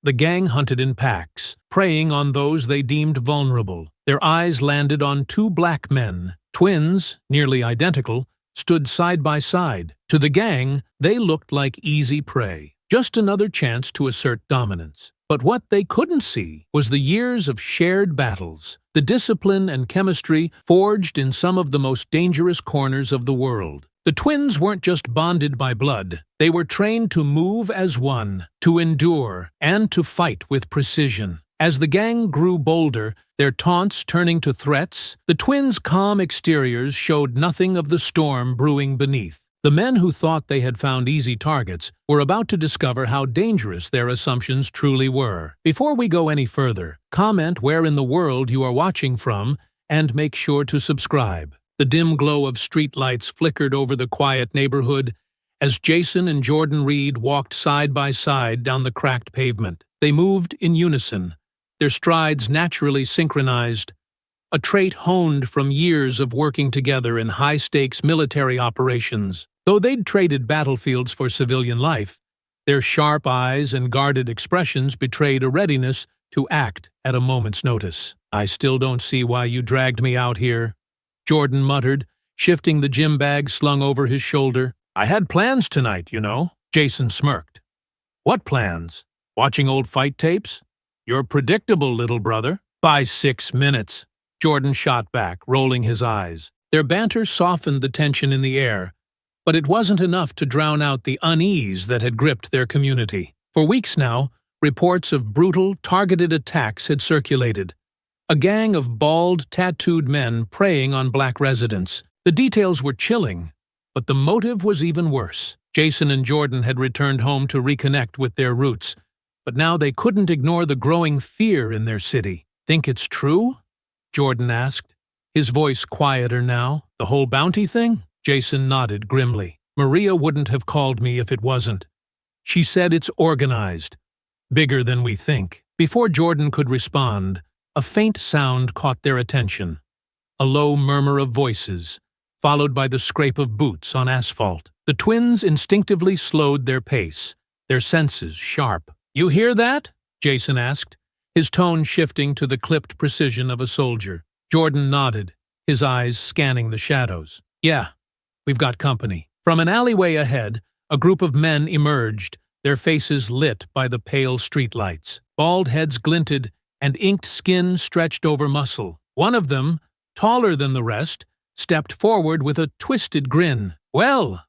The gang hunted in packs, preying on those they deemed vulnerable. Their eyes landed on two black men. Twins, nearly identical, stood side by side. To the gang, they looked like easy prey. Just another chance to assert dominance. But what they couldn't see was the years of shared battles, the discipline and chemistry forged in some of the most dangerous corners of the world. The twins weren't just bonded by blood. They were trained to move as one, to endure, and to fight with precision. As the gang grew bolder, their taunts turning to threats, the twins' calm exteriors showed nothing of the storm brewing beneath. The men who thought they had found easy targets were about to discover how dangerous their assumptions truly were. Before we go any further, comment where in the world you are watching from and make sure to subscribe. The dim glow of streetlights flickered over the quiet neighborhood as Jason and Jordan Reed walked side by side down the cracked pavement. They moved in unison, their strides naturally synchronized, a trait honed from years of working together in high-stakes military operations. Though they'd traded battlefields for civilian life, their sharp eyes and guarded expressions betrayed a readiness to act at a moment's notice. "I still don't see why you dragged me out here," Jordan muttered, shifting the gym bag slung over his shoulder. "I had plans tonight, you know." Jason smirked. "What plans? Watching old fight tapes? You're predictable, little brother." "By 6 minutes," Jordan shot back, rolling his eyes. Their banter softened the tension in the air, but it wasn't enough to drown out the unease that had gripped their community. For weeks now, reports of brutal, targeted attacks had circulated. A gang of bald, tattooed men preying on black residents. The details were chilling, but the motive was even worse. Jason and Jordan had returned home to reconnect with their roots, but now they couldn't ignore the growing fear in their city. "Think it's true?" Jordan asked, his voice quieter now. "The whole bounty thing?" Jason nodded grimly. "Maria wouldn't have called me if it wasn't. She said it's organized, bigger than we think." Before Jordan could respond, a faint sound caught their attention. A low murmur of voices, followed by the scrape of boots on asphalt. The twins instinctively slowed their pace, their senses sharp. "You hear that?" Jason asked, his tone shifting to the clipped precision of a soldier. Jordan nodded, his eyes scanning the shadows. "Yeah, we've got company." From an alleyway ahead, a group of men emerged, their faces lit by the pale streetlights. Bald heads glinted, and inked skin stretched over muscle. One of them, taller than the rest, stepped forward with a twisted grin. "Well,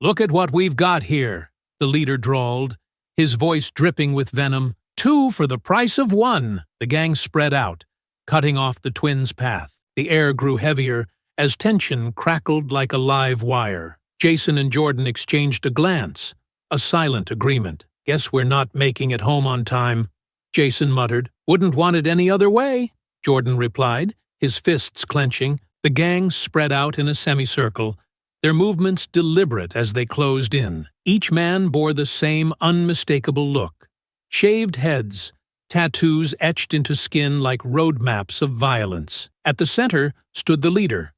look at what we've got here," the leader drawled, his voice dripping with venom. "2 for the price of 1. The gang spread out, cutting off the twins' path. The air grew heavier as tension crackled like a live wire. Jason and Jordan exchanged a glance, a silent agreement. "Guess we're not making it home on time," Jason muttered. "Wouldn't want it any other way," Jordan replied, his fists clenching. The gang spread out in a semicircle, their movements deliberate as they closed in. Each man bore the same unmistakable look. Shaved heads, tattoos etched into skin like road maps of violence. At the center stood the leader,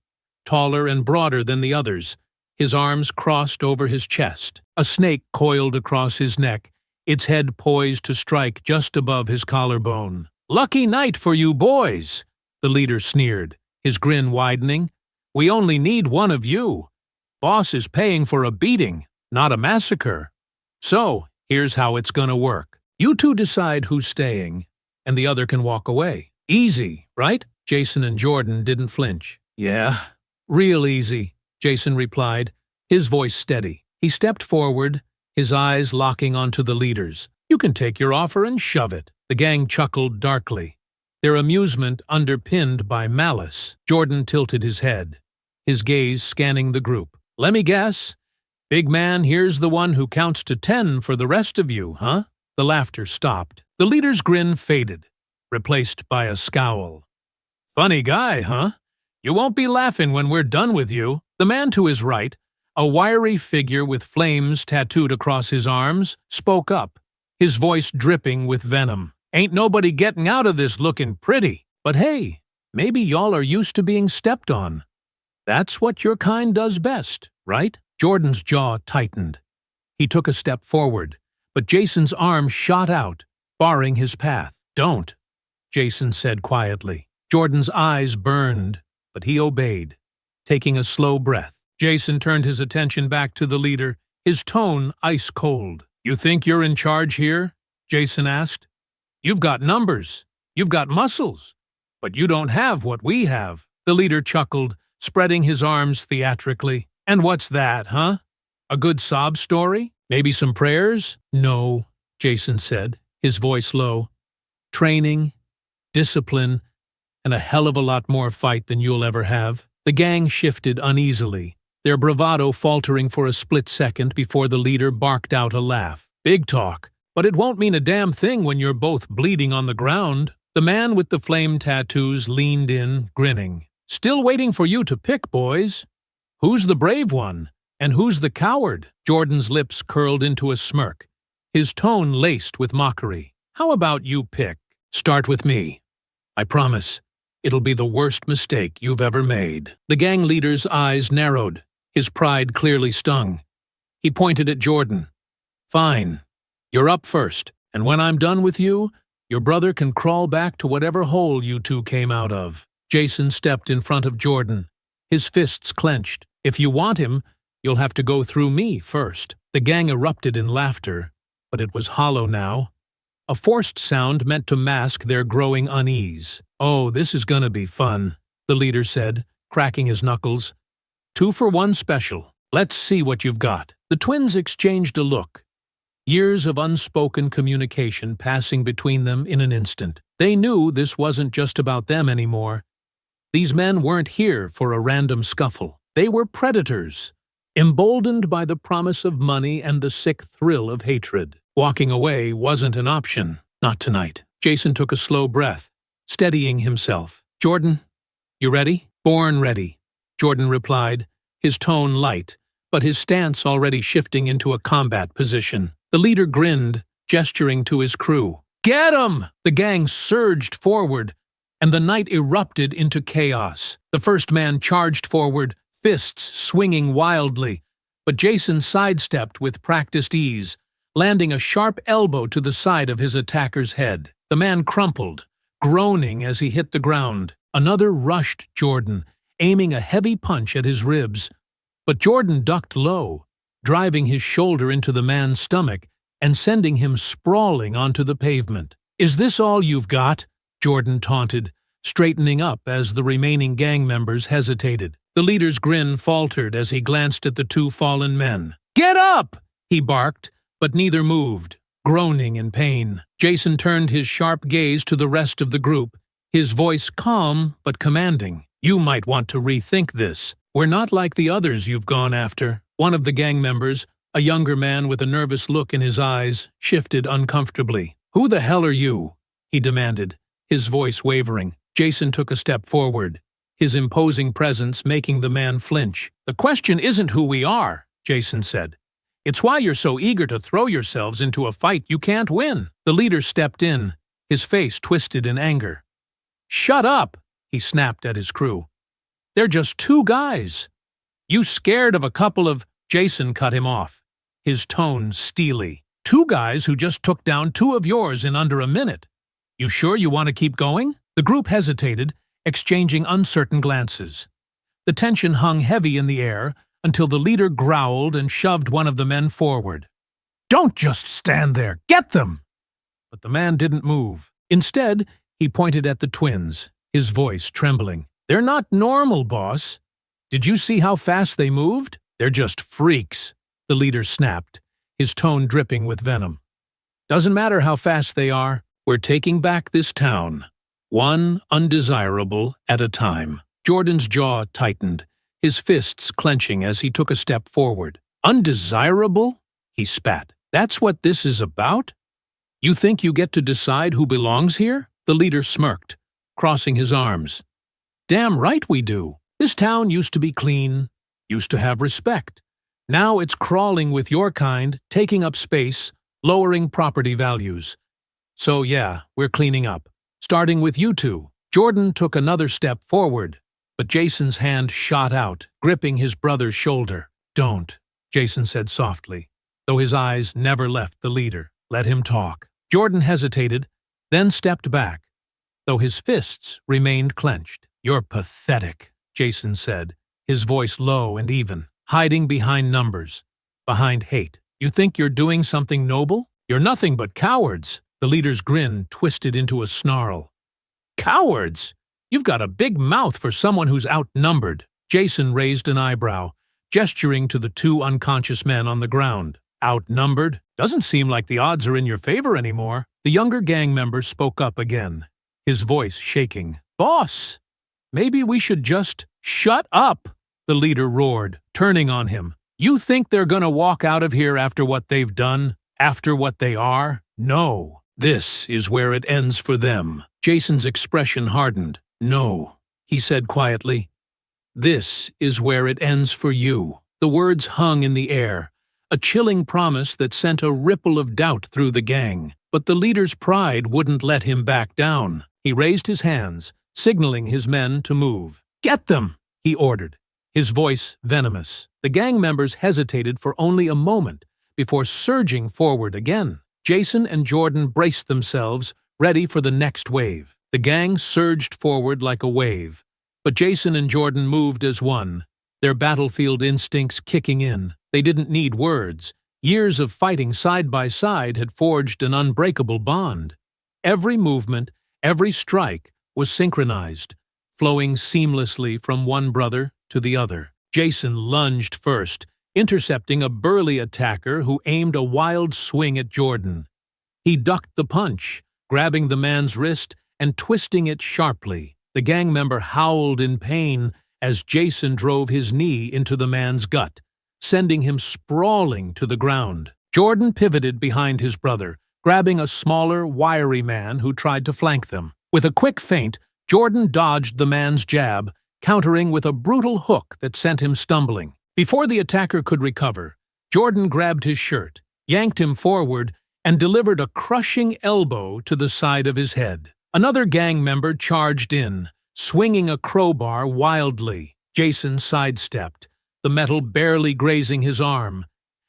taller and broader than the others, his arms crossed over his chest. A snake coiled across his neck, its head poised to strike just above his collarbone. "Lucky night for you boys," the leader sneered, his grin widening. "We only need one of you. Boss is paying for a beating, not a massacre. So, here's how it's gonna work. You two decide who's staying, and the other can walk away. Easy, right?" Jason and Jordan didn't flinch. "Yeah, real easy," Jason replied, his voice steady. He stepped forward, his eyes locking onto the leaders. "You can take your offer and shove it." The gang chuckled darkly, their amusement underpinned by malice. Jordan tilted his head, his gaze scanning the group. "Let me guess. Big man, here's the one who counts to 10 for the rest of you, huh?" The laughter stopped. The leader's grin faded, replaced by a scowl. "Funny guy, huh? You won't be laughing when we're done with you." The man to his right, a wiry figure with flames tattooed across his arms, spoke up, his voice dripping with venom. "Ain't nobody getting out of this looking pretty. But hey, maybe y'all are used to being stepped on. That's what your kind does best, right?" Jordan's jaw tightened. He took a step forward, but Jason's arm shot out, barring his path. "Don't," Jason said quietly. Jordan's eyes burned, but he obeyed, taking a slow breath. Jason turned his attention back to the leader, his tone ice-cold. "You think you're in charge here?" Jason asked. "You've got numbers, you've got muscles, but you don't have what we have." The leader chuckled, spreading his arms theatrically. "And what's that, huh? A good sob story? Maybe some prayers?" "No," Jason said, his voice low. "Training, discipline, and a hell of a lot more fight than you'll ever have." The gang shifted uneasily, their bravado faltering for a split second before the leader barked out a laugh. "Big talk, but it won't mean a damn thing when you're both bleeding on the ground." The man with the flame tattoos leaned in, grinning. "Still waiting for you to pick, boys. Who's the brave one, and who's the coward?" Jordan's lips curled into a smirk, his tone laced with mockery. "How about you pick? Start with me. I promise, it'll be the worst mistake you've ever made." The gang leader's eyes narrowed, his pride clearly stung. He pointed at Jordan. "Fine. You're up first, and when I'm done with you, your brother can crawl back to whatever hole you two came out of." Jason stepped in front of Jordan, his fists clenched. "If you want him, you'll have to go through me first." The gang erupted in laughter, but it was hollow now, a forced sound meant to mask their growing unease. "Oh, this is gonna be fun," the leader said, cracking his knuckles. "2 for 1 special. Let's see what you've got." The twins exchanged a look, years of unspoken communication passing between them in an instant. They knew this wasn't just about them anymore. These men weren't here for a random scuffle. They were predators, emboldened by the promise of money and the sick thrill of hatred. Walking away wasn't an option. Not tonight. Jason took a slow breath, steadying himself. "Jordan, you ready?" "Born ready," Jordan replied, his tone light, but his stance already shifting into a combat position. The leader grinned, gesturing to his crew. "Get 'em!" The gang surged forward, and the night erupted into chaos. The first man charged forward, fists swinging wildly, but Jason sidestepped with practiced ease, landing a sharp elbow to the side of his attacker's head. The man crumpled, groaning as he hit the ground. Another rushed Jordan, aiming a heavy punch at his ribs, but Jordan ducked low, driving his shoulder into the man's stomach and sending him sprawling onto the pavement. "Is this all you've got?" Jordan taunted, straightening up as the remaining gang members hesitated. The leader's grin faltered as he glanced at the 2 fallen men. "Get up!" he barked, but neither moved, groaning in pain. Jason turned his sharp gaze to the rest of the group, his voice calm but commanding. "You might want to rethink this. We're not like the others you've gone after." One of the gang members, a younger man with a nervous look in his eyes, shifted uncomfortably. "Who the hell are you?" he demanded, his voice wavering. Jason took a step forward, his imposing presence making the man flinch. "The question isn't who we are," Jason said. "It's why you're so eager to throw yourselves into a fight you can't win." The leader stepped in, his face twisted in anger. "Shut up," he snapped at his crew. "They're just 2 guys. You scared of a couple of—" Jason cut him off, his tone steely. "2 guys who just took down 2 of yours in under a minute. You sure you want to keep going?" The group hesitated, exchanging uncertain glances. The tension hung heavy in the air until the leader growled and shoved one of the men forward. "Don't just stand there! Get them!" But the man didn't move. Instead, he pointed at the twins, his voice trembling. "They're not normal, boss. Did you see how fast they moved? They're just freaks," the leader snapped, his tone dripping with venom. "Doesn't matter how fast they are, we're taking back this town, one undesirable at a time." Jordan's jaw tightened, his fists clenching as he took a step forward. "Undesirable?" he spat. "That's what this is about? You think you get to decide who belongs here?" The leader smirked, crossing his arms. "Damn right we do. This town used to be clean, used to have respect. Now it's crawling with your kind, taking up space, lowering property values. So yeah, we're cleaning up. Starting with you 2. Jordan took another step forward, but Jason's hand shot out, gripping his brother's shoulder. "Don't," Jason said softly, though his eyes never left the leader. "Let him talk." Jordan hesitated, then stepped back, though his fists remained clenched. "You're pathetic," Jason said, his voice low and even, hiding behind numbers, behind hate. "You think you're doing something noble? You're nothing but cowards." The leader's grin twisted into a snarl. "Cowards? You've got a big mouth for someone who's outnumbered." Jason raised an eyebrow, gesturing to the two unconscious men on the ground. "Outnumbered? Doesn't seem like the odds are in your favor anymore." The younger gang member spoke up again, his voice shaking. "Boss, maybe we should just—" "Shut up!" the leader roared, turning on him. "You think they're gonna walk out of here after what they've done? After what they are? No. This is where it ends for them." Jason's expression hardened. "No," he said quietly. "This is where it ends for you." The words hung in the air, a chilling promise that sent a ripple of doubt through the gang. But the leader's pride wouldn't let him back down. He raised his hands, signaling his men to move. "Get them!" he ordered, his voice venomous. The gang members hesitated for only a moment before surging forward again. Jason and Jordan braced themselves, ready for the next wave. The gang surged forward like a wave, but Jason and Jordan moved as one, their battlefield instincts kicking in. They didn't need words. Years of fighting side by side had forged an unbreakable bond. Every movement, every strike was synchronized, flowing seamlessly from one brother to the other. Jason lunged first, intercepting a burly attacker who aimed a wild swing at Jordan. He ducked the punch, grabbing the man's wrist and twisting it sharply. The gang member howled in pain as Jason drove his knee into the man's gut, sending him sprawling to the ground. Jordan pivoted behind his brother, grabbing a smaller, wiry man who tried to flank them. With a quick feint, Jordan dodged the man's jab, countering with a brutal hook that sent him stumbling. Before the attacker could recover, Jordan grabbed his shirt, yanked him forward, and delivered a crushing elbow to the side of his head. Another gang member charged in, swinging a crowbar wildly. Jason sidestepped, the metal barely grazing his arm,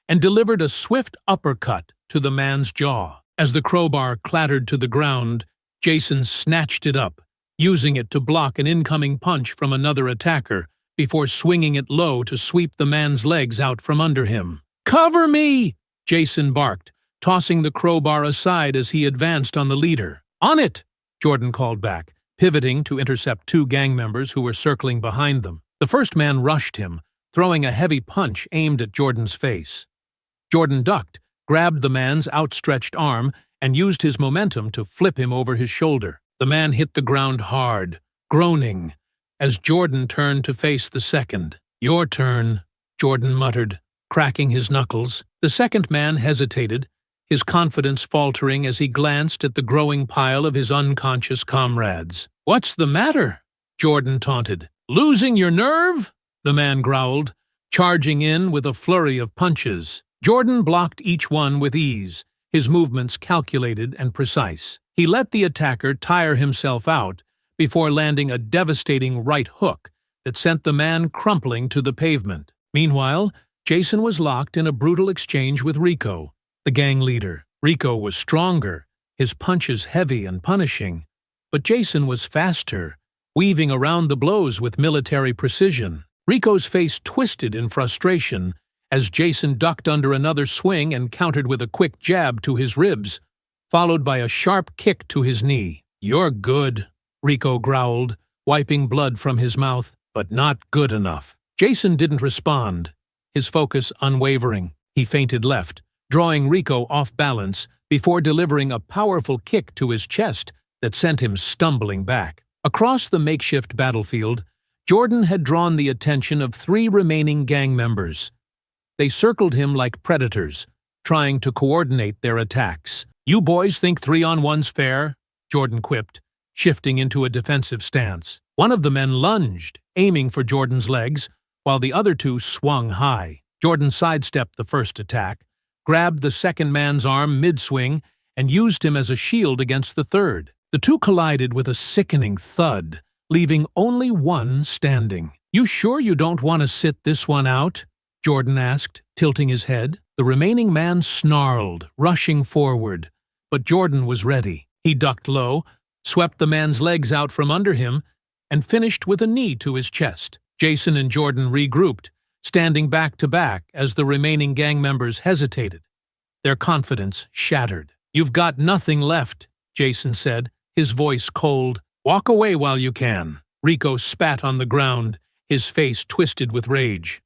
and delivered a swift uppercut to the man's jaw. As the crowbar clattered to the ground, Jason snatched it up, using it to block an incoming punch from another attacker, before swinging it low to sweep the man's legs out from under him. "Cover me!" Jason barked, tossing the crowbar aside as he advanced on the leader. "On it!" Jordan called back, pivoting to intercept two gang members who were circling behind them. The first man rushed him, throwing a heavy punch aimed at Jordan's face. Jordan ducked, grabbed the man's outstretched arm, and used his momentum to flip him over his shoulder. The man hit the ground hard, groaning, as Jordan turned to face the second. "Your turn," Jordan muttered, cracking his knuckles. The second man hesitated, his confidence faltering as he glanced at the growing pile of his unconscious comrades. "What's the matter?" Jordan taunted. "Losing your nerve?" the man growled, charging in with a flurry of punches. Jordan blocked each one with ease, his movements calculated and precise. He let the attacker tire himself out before landing a devastating right hook that sent the man crumpling to the pavement. Meanwhile, Jason was locked in a brutal exchange with Rico, the gang leader. Rico was stronger, his punches heavy and punishing, but Jason was faster, weaving around the blows with military precision. Rico's face twisted in frustration as Jason ducked under another swing and countered with a quick jab to his ribs, followed by a sharp kick to his knee. "You're good," Rico growled, wiping blood from his mouth, "but not good enough." Jason didn't respond, his focus unwavering. He feinted left, drawing Rico off balance before delivering a powerful kick to his chest that sent him stumbling back. Across the makeshift battlefield, Jordan had drawn the attention of three remaining gang members. They circled him like predators, trying to coordinate their attacks. "You boys think 3-on-1's fair?" Jordan quipped, shifting into a defensive stance. One of the men lunged, aiming for Jordan's legs, while the other two swung high. Jordan sidestepped the first attack, grabbed the second man's arm mid-swing, and used him as a shield against the third. The two collided with a sickening thud, leaving only one standing. "You sure you don't want to sit this one out?" Jordan asked, tilting his head. The remaining man snarled, rushing forward, But Jordan was ready. He ducked low, swept the man's legs out from under him, and finished with a knee to his chest. Jason and Jordan regrouped, standing back to back as the remaining gang members hesitated. Their confidence shattered. "You've got nothing left," Jason said, his voice cold. "Walk away while you can." Rico spat on the ground, his face twisted with rage.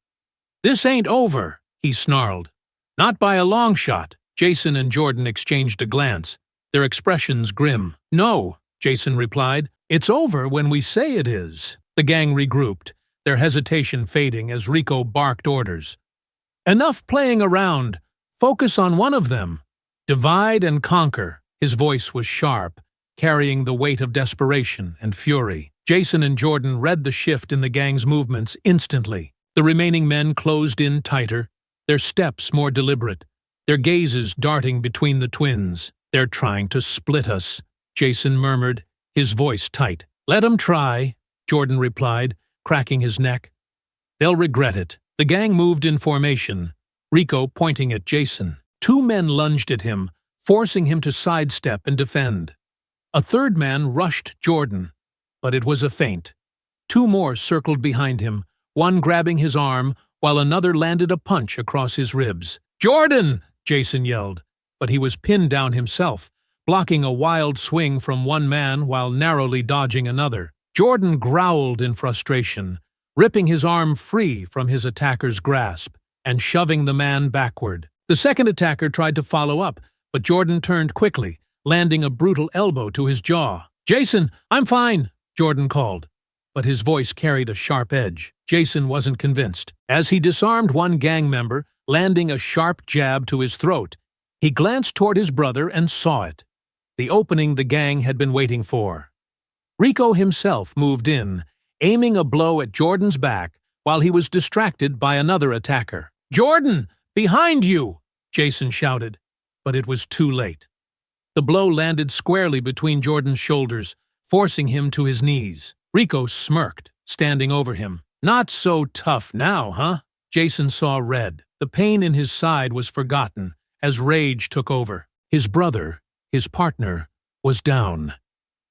"This ain't over," he snarled. "Not by a long shot." Jason and Jordan exchanged a glance, their expressions grim. "No," Jason replied. "It's over when we say it is." The gang regrouped, their hesitation fading as Rico barked orders. "Enough playing around. Focus on one of them. Divide and conquer." His voice was sharp, carrying the weight of desperation and fury. Jason and Jordan read the shift in the gang's movements instantly. The remaining men closed in tighter, their steps more deliberate, their gazes darting between the twins. "They're trying to split us," Jason murmured, his voice tight. "Let 'em try," Jordan replied, cracking his neck. "They'll regret it." The gang moved in formation, Rico pointing at Jason. Two men lunged at him, forcing him to sidestep and defend. A third man rushed Jordan, but it was a feint. Two more circled behind him, one grabbing his arm, while another landed a punch across his ribs. "Jordan!" Jason yelled, but he was pinned down himself, blocking a wild swing from one man while narrowly dodging another. Jordan growled in frustration, ripping his arm free from his attacker's grasp and shoving the man backward. The second attacker tried to follow up, but Jordan turned quickly, landing a brutal elbow to his jaw. "Jason, I'm fine," Jordan called, but his voice carried a sharp edge. Jason wasn't convinced. As he disarmed one gang member, landing a sharp jab to his throat, he glanced toward his brother and saw it. The opening the gang had been waiting for. Rico himself moved in, aiming a blow at Jordan's back while he was distracted by another attacker. "Jordan, behind you!" Jason shouted, but it was too late. The blow landed squarely between Jordan's shoulders, forcing him to his knees. Rico smirked, standing over him. "Not so tough now, huh?" Jason saw red. The pain in his side was forgotten as rage took over. His brother, his partner, was down.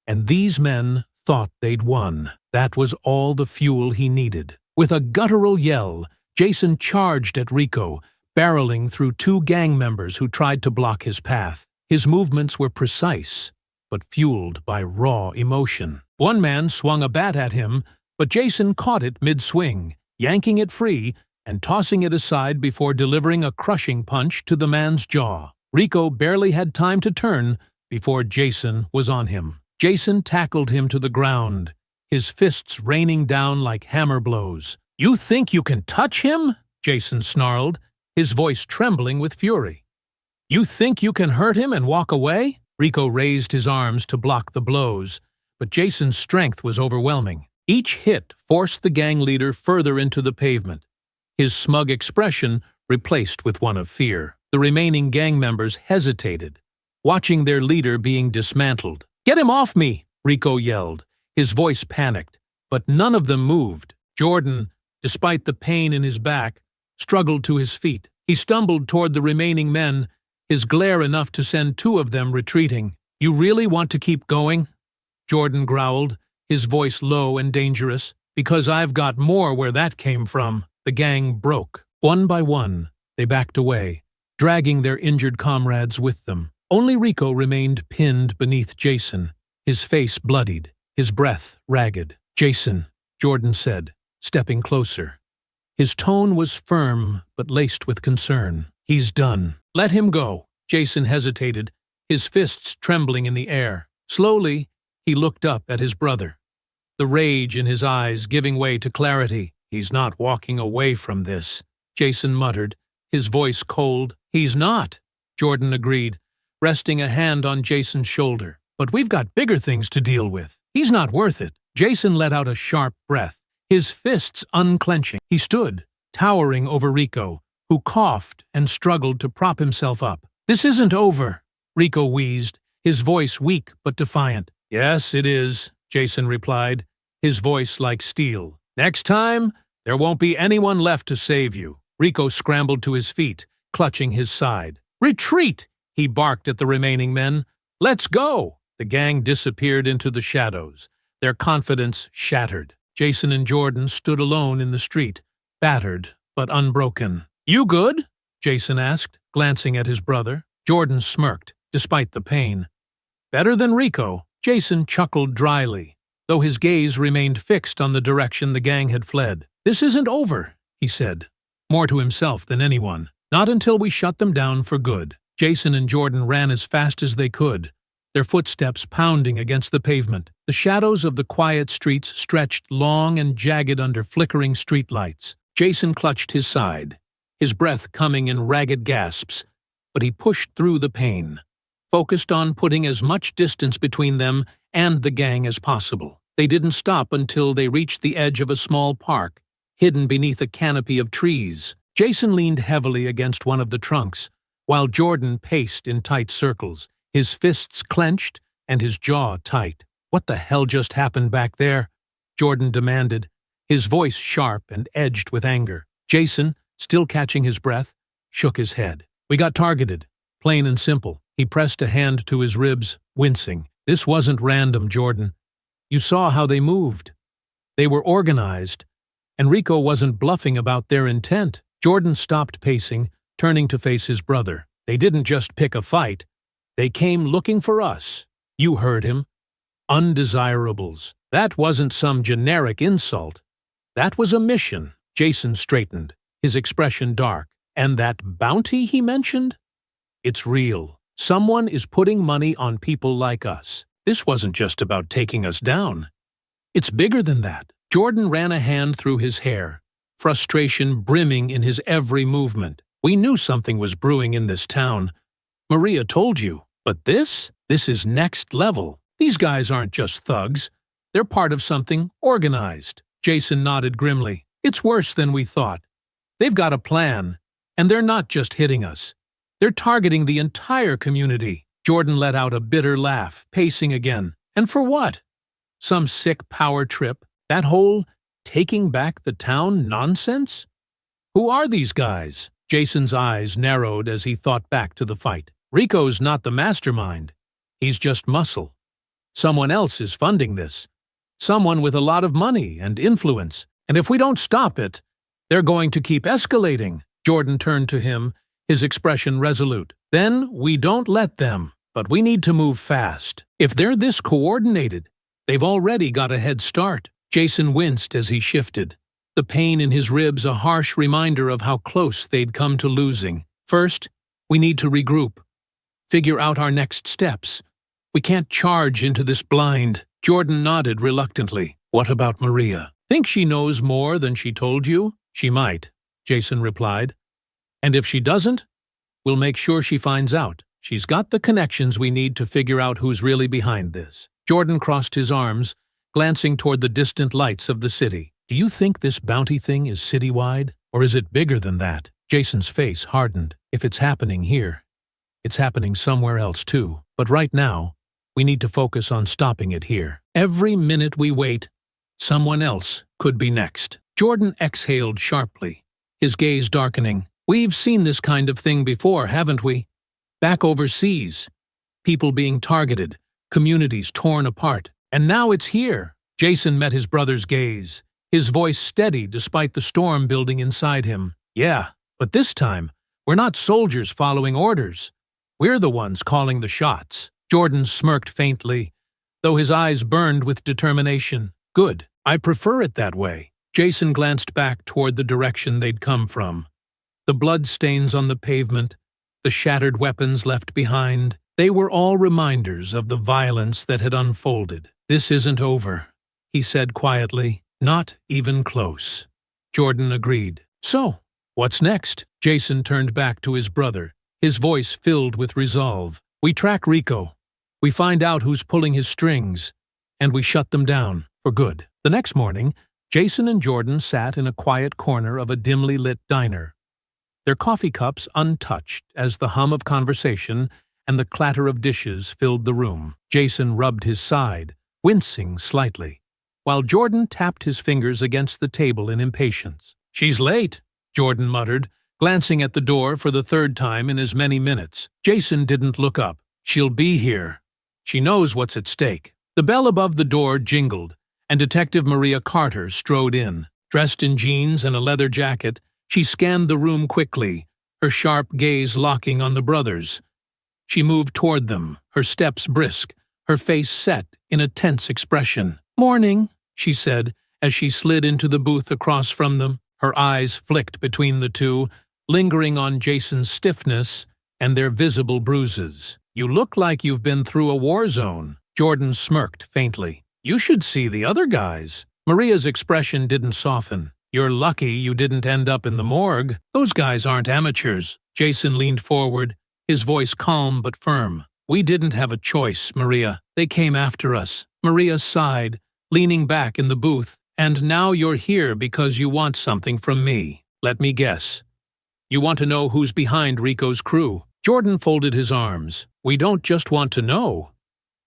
And these men thought they'd won. That was all the fuel he needed. With a guttural yell, Jason charged at Rico, barreling through two gang members who tried to block his path. His movements were precise, but fueled by raw emotion. One man swung a bat at him, but Jason caught it mid-swing, yanking it free and tossing it aside before delivering a crushing punch to the man's jaw. Rico barely had time to turn before Jason was on him. Jason tackled him to the ground, his fists raining down like hammer blows. "You think you can touch him?" Jason snarled, his voice trembling with fury. "You think you can hurt him and walk away?" Rico raised his arms to block the blows, but Jason's strength was overwhelming. Each hit forced the gang leader further into the pavement, his smug expression replaced with one of fear. The remaining gang members hesitated, watching their leader being dismantled. "Get him off me!" Rico yelled, his voice panicked, but none of them moved. Jordan, despite the pain in his back, struggled to his feet. He stumbled toward the remaining men, his glare enough to send two of them retreating. "You really want to keep going?" Jordan growled, his voice low and dangerous. "Because I've got more where that came from." The gang broke. One by one, they backed away, dragging their injured comrades with them. Only Rico remained pinned beneath Jason, his face bloodied, his breath ragged. "Jason," Jordan said, stepping closer. His tone was firm but laced with concern. "He's done. Let him go." Jason hesitated, his fists trembling in the air. Slowly, he looked up at his brother, the rage in his eyes giving way to clarity. "He's not walking away from this," Jason muttered, his voice cold. "He's not," Jordan agreed, resting a hand on Jason's shoulder. "But we've got bigger things to deal with. He's not worth it." Jason let out a sharp breath, his fists unclenching. He stood, towering over Rico, who coughed and struggled to prop himself up. "This isn't over," Rico wheezed, his voice weak but defiant. "Yes, it is," Jason replied, his voice like steel. "Next time, there won't be anyone left to save you." Rico scrambled to his feet, clutching his side. "Retreat!" He barked at the remaining men. "Let's go!" The gang disappeared into the shadows, their confidence shattered. Jason and Jordan stood alone in the street, battered but unbroken. "You good?" Jason asked, glancing at his brother. Jordan smirked, despite the pain. "Better than Rico." Jason chuckled dryly, though his gaze remained fixed on the direction the gang had fled. "This isn't over," he said, more to himself than anyone. "Not until we shut them down for good." Jason and Jordan ran as fast as they could, their footsteps pounding against the pavement. The shadows of the quiet streets stretched long and jagged under flickering streetlights. Jason clutched his side, his breath coming in ragged gasps, but he pushed through the pain, focused on putting as much distance between them and the gang as possible. They didn't stop until they reached the edge of a small park, hidden beneath a canopy of trees. Jason leaned heavily against one of the trunks, while Jordan paced in tight circles, his fists clenched and his jaw tight. "What the hell just happened back there?" Jordan demanded, his voice sharp and edged with anger. Jason, still catching his breath, shook his head. "We got targeted, plain and simple." He pressed a hand to his ribs, wincing. "This wasn't random, Jordan. You saw how they moved. They were organized, and Rico wasn't bluffing about their intent." Jordan stopped pacing, turning to face his brother. "They didn't just pick a fight. They came looking for us. You heard him. Undesirables. That wasn't some generic insult. That was a mission." Jason straightened, his expression dark. "And that bounty he mentioned? It's real. Someone is putting money on people like us. This wasn't just about taking us down. It's bigger than that." Jordan ran a hand through his hair, frustration brimming in his every movement. "We knew something was brewing in this town. Maria told you. But this is next level. These guys aren't just thugs. They're part of something organized." Jason nodded grimly. "It's worse than we thought. They've got a plan, and they're not just hitting us. They're targeting the entire community." Jordan let out a bitter laugh, pacing again. "And for what? Some sick power trip? That whole taking back the town nonsense? Who are these guys?" Jason's eyes narrowed as he thought back to the fight. "Rico's not the mastermind. He's just muscle. Someone else is funding this. Someone with a lot of money and influence. And if we don't stop it, they're going to keep escalating." Jordan turned to him, his expression resolute. "Then we don't let them. But we need to move fast. If they're this coordinated, they've already got a head start." Jason winced as he shifted, the pain in his ribs a harsh reminder of how close they'd come to losing. "First, we need to regroup. Figure out our next steps. We can't charge into this blind." Jordan nodded reluctantly. "What about Maria? Think she knows more than she told you?" "She might," Jason replied. "And if she doesn't, we'll make sure she finds out. She's got the connections we need to figure out who's really behind this." Jordan crossed his arms, glancing toward the distant lights of the city. "Do you think this bounty thing is citywide, or is it bigger than that?" Jason's face hardened. "If it's happening here, it's happening somewhere else too. But right now, we need to focus on stopping it here. Every minute we wait, someone else could be next." Jordan exhaled sharply, his gaze darkening. "We've seen this kind of thing before, haven't we? Back overseas. People being targeted, communities torn apart. And now it's here." Jason met his brother's gaze, his voice steady despite the storm building inside him. "Yeah, but this time, we're not soldiers following orders. We're the ones calling the shots." Jordan smirked faintly, though his eyes burned with determination. "Good. I prefer it that way." Jason glanced back toward the direction they'd come from. The bloodstains on the pavement, the shattered weapons left behind, they were all reminders of the violence that had unfolded. "This isn't over," he said quietly. "Not even close." Jordan agreed. "So, what's next?" Jason turned back to his brother, his voice filled with resolve. "We track Rico. We find out who's pulling his strings, and we shut them down for good." The next morning, Jason and Jordan sat in a quiet corner of a dimly lit diner, their coffee cups untouched as the hum of conversation and the clatter of dishes filled the room. Jason rubbed his side, wincing slightly, while Jordan tapped his fingers against the table in impatience. "She's late," Jordan muttered, glancing at the door for the third time in as many minutes. Jason didn't look up. She'll be here. She knows what's at stake. The bell above the door jingled, and Detective Maria Carter strode in. Dressed in jeans and a leather jacket, she scanned the room quickly, her sharp gaze locking on the brothers. She moved toward them, her steps brisk, her face set in a tense expression. "Morning," she said, as she slid into the booth across from them. Her eyes flicked between the two, lingering on Jason's stiffness and their visible bruises. "You look like you've been through a war zone." Jordan smirked faintly. "You should see the other guys." Maria's expression didn't soften. "You're lucky you didn't end up in the morgue. Those guys aren't amateurs." Jason leaned forward, his voice calm but firm. "We didn't have a choice, Maria. They came after us." Maria sighed, leaning back in the booth. "And now you're here because you want something from me. Let me guess. You want to know who's behind Rico's crew." Jordan folded his arms. "We don't just want to know.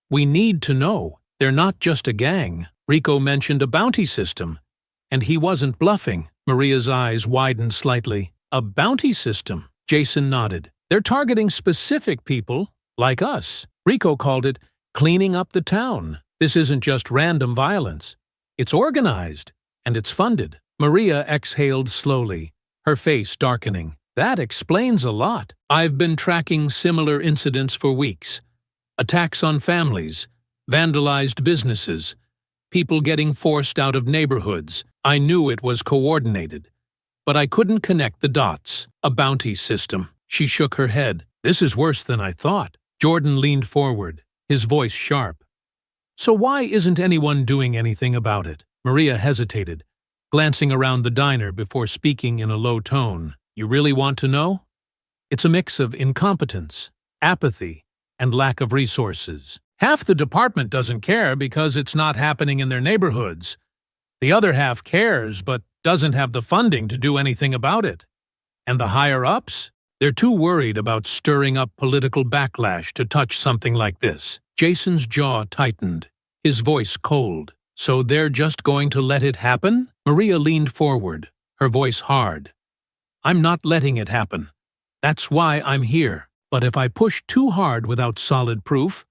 We need to know. They're not just a gang." Rico mentioned a bounty system, and he wasn't bluffing. Maria's eyes widened slightly. "A bounty system?" Jason nodded. "They're targeting specific people, like us. Rico called it cleaning up the town. This isn't just random violence. It's organized, and it's funded." Maria exhaled slowly, her face darkening. "That explains a lot. I've been tracking similar incidents for weeks. Attacks on families, vandalized businesses, people getting forced out of neighborhoods. I knew it was coordinated, but I couldn't connect the dots. A bounty system." She shook her head. "This is worse than I thought." Jordan leaned forward, his voice sharp. "So why isn't anyone doing anything about it?" Maria hesitated, glancing around the diner before speaking in a low tone. "You really want to know? It's a mix of incompetence, apathy, and lack of resources. Half the department doesn't care because it's not happening in their neighborhoods. The other half cares but doesn't have the funding to do anything about it. And the higher-ups? They're too worried about stirring up political backlash to touch something like this." Jason's jaw tightened, his voice cold. "So they're just going to let it happen?" Maria leaned forward, her voice hard. "I'm not letting it happen. That's why I'm here. But if I push too hard without solid proof,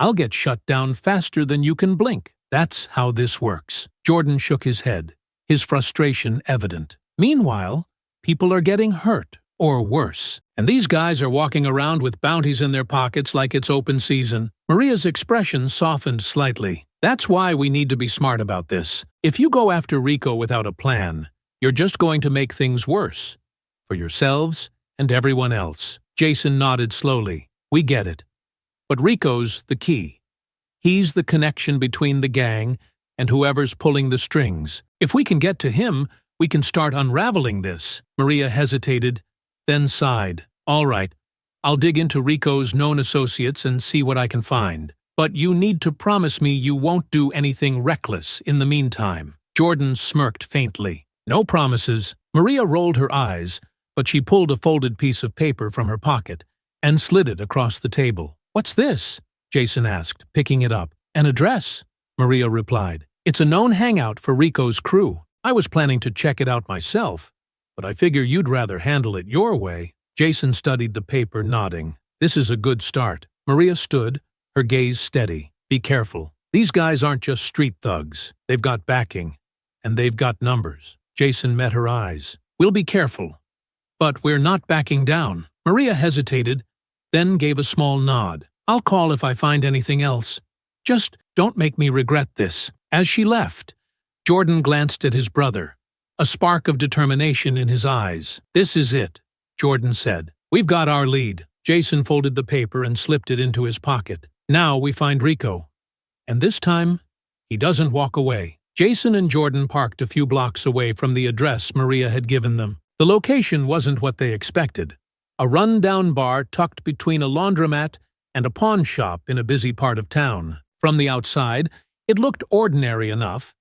I'll get shut down faster than you can blink. That's how this works." Jordan shook his head, his frustration evident. "Meanwhile, people are getting hurt, or worse. And these guys are walking around with bounties in their pockets like it's open season." Maria's expression softened slightly. "That's why we need to be smart about this. If you go after Rico without a plan, you're just going to make things worse. For yourselves and everyone else." Jason nodded slowly. "We get it. But Rico's the key. He's the connection between the gang and whoever's pulling the strings. If we can get to him, we can start unraveling this." Maria hesitated, then sighed. "All right, I'll dig into Rico's known associates and see what I can find. But you need to promise me you won't do anything reckless in the meantime." Jordan smirked faintly. "No promises." Maria rolled her eyes, but she pulled a folded piece of paper from her pocket and slid it across the table. "What's this?" Jason asked, picking it up. "An address," Maria replied. "It's a known hangout for Rico's crew. I was planning to check it out myself, but I figure you'd rather handle it your way." Jason studied the paper, nodding. "This is a good start." Maria stood, her gaze steady. "Be careful. These guys aren't just street thugs. They've got backing, and they've got numbers." Jason met her eyes. "We'll be careful. But we're not backing down." Maria hesitated, then gave a small nod. "I'll call if I find anything else. Just don't make me regret this." As she left, Jordan glanced at his brother, a spark of determination in his eyes. "This is it," Jordan said. "We've got our lead." Jason folded the paper and slipped it into his pocket. "Now we find Rico. And this time, he doesn't walk away." Jason and Jordan parked a few blocks away from the address Maria had given them. The location wasn't what they expected. A run-down bar tucked between a laundromat and a pawn shop in a busy part of town. From the outside, it looked ordinary enough,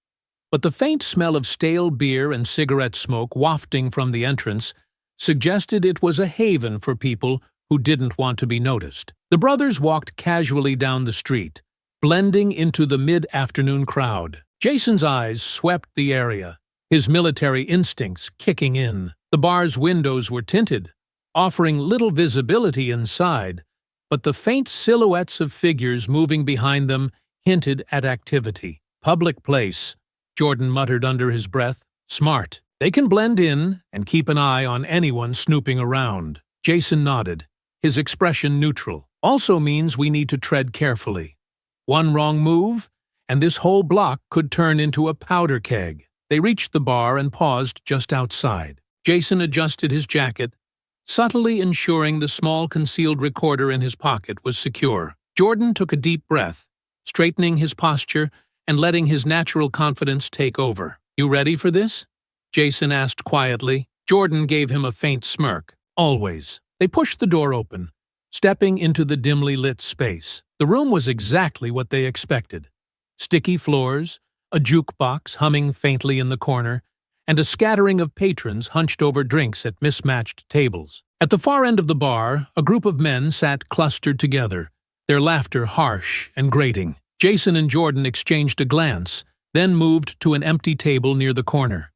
but the faint smell of stale beer and cigarette smoke wafting from the entrance suggested it was a haven for people who didn't want to be noticed. The brothers walked casually down the street, blending into the mid-afternoon crowd. Jason's eyes swept the area, his military instincts kicking in. The bar's windows were tinted, offering little visibility inside, but the faint silhouettes of figures moving behind them hinted at activity. Public place, Jordan muttered under his breath. Smart. They can blend in and keep an eye on anyone snooping around. Jason nodded, his expression neutral. Also means we need to tread carefully. One wrong move, and this whole block could turn into a powder keg. They reached the bar and paused just outside. Jason adjusted his jacket, subtly ensuring the small concealed recorder in his pocket was secure. Jordan took a deep breath, straightening his posture and letting his natural confidence take over. You ready for this? Jason asked quietly. Jordan gave him a faint smirk. Always. They pushed the door open, stepping into the dimly lit space. The room was exactly what they expected. Sticky floors, a jukebox humming faintly in the corner, and a scattering of patrons hunched over drinks at mismatched tables. At the far end of the bar, a group of men sat clustered together, their laughter harsh and grating. Jason and Jordan exchanged a glance, then moved to an empty table near the corner.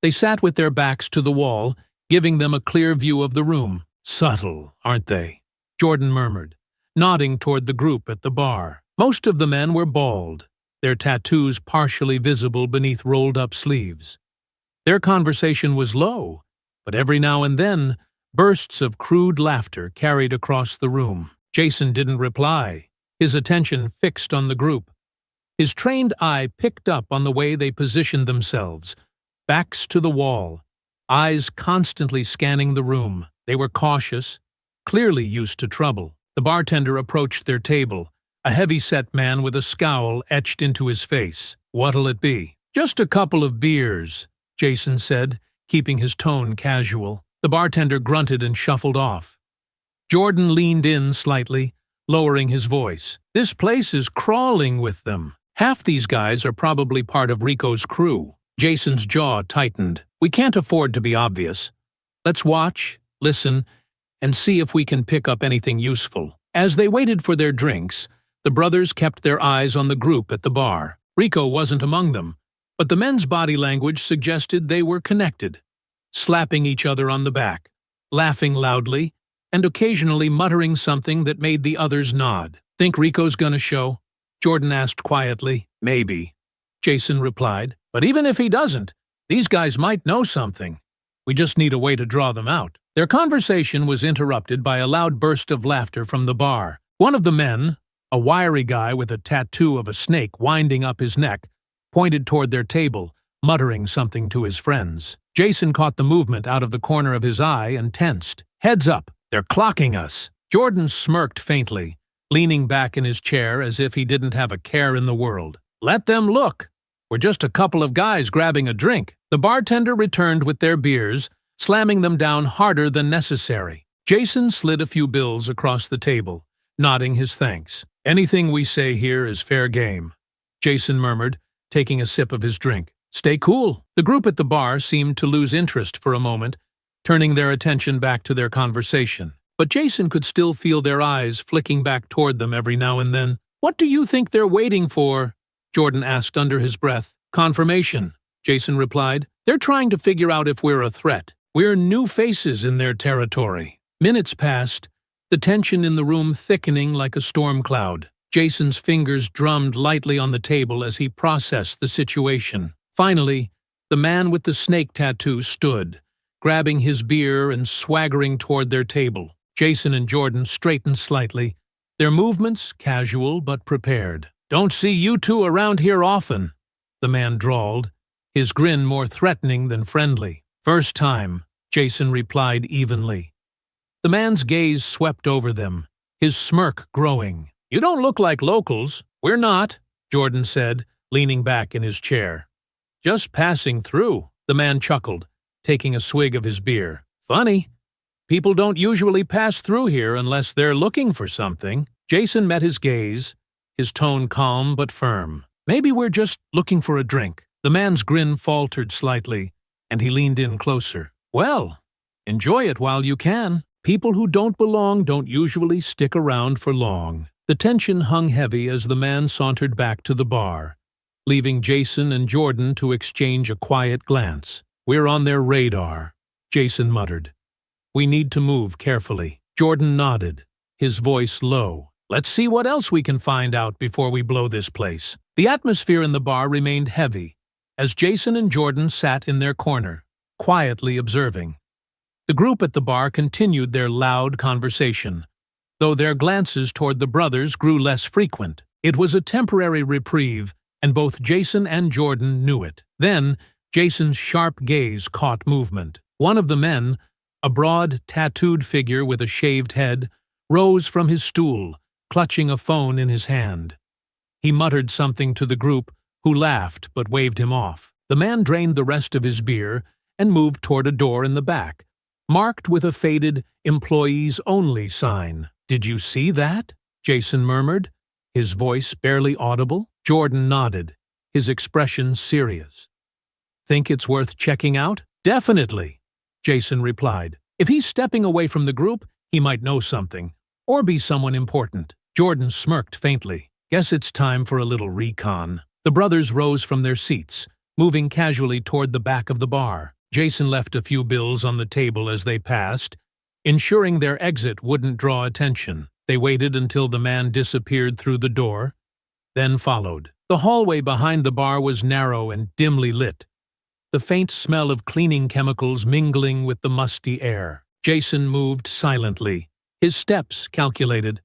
They sat with their backs to the wall, giving them a clear view of the room. Subtle, aren't they? Jordan murmured, nodding toward the group at the bar. Most of the men were bald, their tattoos partially visible beneath rolled-up sleeves. Their conversation was low, but every now and then, bursts of crude laughter carried across the room. Jason didn't reply, his attention fixed on the group. His trained eye picked up on the way they positioned themselves, backs to the wall, eyes constantly scanning the room. They were cautious, clearly used to trouble. The bartender approached their table, a heavy-set man with a scowl etched into his face. What'll it be? Just a couple of beers, Jason said, keeping his tone casual. The bartender grunted and shuffled off. Jordan leaned in slightly, lowering his voice. This place is crawling with them. Half these guys are probably part of Rico's crew. Jason's jaw tightened. We can't afford to be obvious. Let's watch, listen, and see if we can pick up anything useful. As they waited for their drinks, the brothers kept their eyes on the group at the bar. Rico wasn't among them, but the men's body language suggested they were connected, slapping each other on the back, laughing loudly, and occasionally muttering something that made the others nod. Think Rico's gonna show? Jordan asked quietly. Maybe, Jason replied. But even if he doesn't, these guys might know something. We just need a way to draw them out. Their conversation was interrupted by a loud burst of laughter from the bar. One of the men, a wiry guy with a tattoo of a snake winding up his neck, pointed toward their table, muttering something to his friends. Jason caught the movement out of the corner of his eye and tensed. Heads up, they're clocking us. Jordan smirked faintly, leaning back in his chair as if he didn't have a care in the world. Let them look. We're just a couple of guys grabbing a drink. The bartender returned with their beers, slamming them down harder than necessary. Jason slid a few bills across the table, nodding his thanks. Anything we say here is fair game, Jason murmured, taking a sip of his drink. Stay cool. The group at the bar seemed to lose interest for a moment, turning their attention back to their conversation. But Jason could still feel their eyes flicking back toward them every now and then. What do you think they're waiting for? Jordan asked under his breath. Confirmation, Jason replied. They're trying to figure out if we're a threat. We're new faces in their territory. Minutes passed, the tension in the room thickening like a storm cloud. Jason's fingers drummed lightly on the table as he processed the situation. Finally, the man with the snake tattoo stood, grabbing his beer and swaggering toward their table. Jason and Jordan straightened slightly, their movements casual but prepared. Don't see you two around here often, the man drawled, his grin more threatening than friendly. First time, Jason replied evenly. The man's gaze swept over them, his smirk growing. You don't look like locals. We're not, Jordan said, leaning back in his chair. Just passing through, the man chuckled, taking a swig of his beer. Funny. People don't usually pass through here unless they're looking for something. Jason met his gaze, his tone calm but firm. Maybe we're just looking for a drink. The man's grin faltered slightly, and he leaned in closer. Well, enjoy it while you can. People who don't belong don't usually stick around for long. The tension hung heavy as the man sauntered back to the bar, leaving Jason and Jordan to exchange a quiet glance. We're on their radar, Jason muttered. "We need to move carefully." Jordan nodded, his voice low. "Let's see what else we can find out before we blow this place." The atmosphere in the bar remained heavy, as Jason and Jordan sat in their corner, quietly observing. The group at the bar continued their loud conversation, though their glances toward the brothers grew less frequent. It was a temporary reprieve, and both Jason and Jordan knew it. Then, Jason's sharp gaze caught movement. One of the men, a broad, tattooed figure with a shaved head, rose from his stool, clutching a phone in his hand. He muttered something to the group, who laughed but waved him off. The man drained the rest of his beer and moved toward a door in the back, marked with a faded "Employees Only" sign. "Did you see that?" Jason murmured, his voice barely audible. Jordan nodded, his expression serious. "Think it's worth checking out?" "Definitely," Jason replied. "If he's stepping away from the group, he might know something, or be someone important." Jordan smirked faintly. "Guess it's time for a little recon." The brothers rose from their seats, moving casually toward the back of the bar. Jason left a few bills on the table as they passed, ensuring their exit wouldn't draw attention. They waited until the man disappeared through the door, then followed. The hallway behind the bar was narrow and dimly lit, the faint smell of cleaning chemicals mingling with the musty air. Jason moved silently, his steps calculated,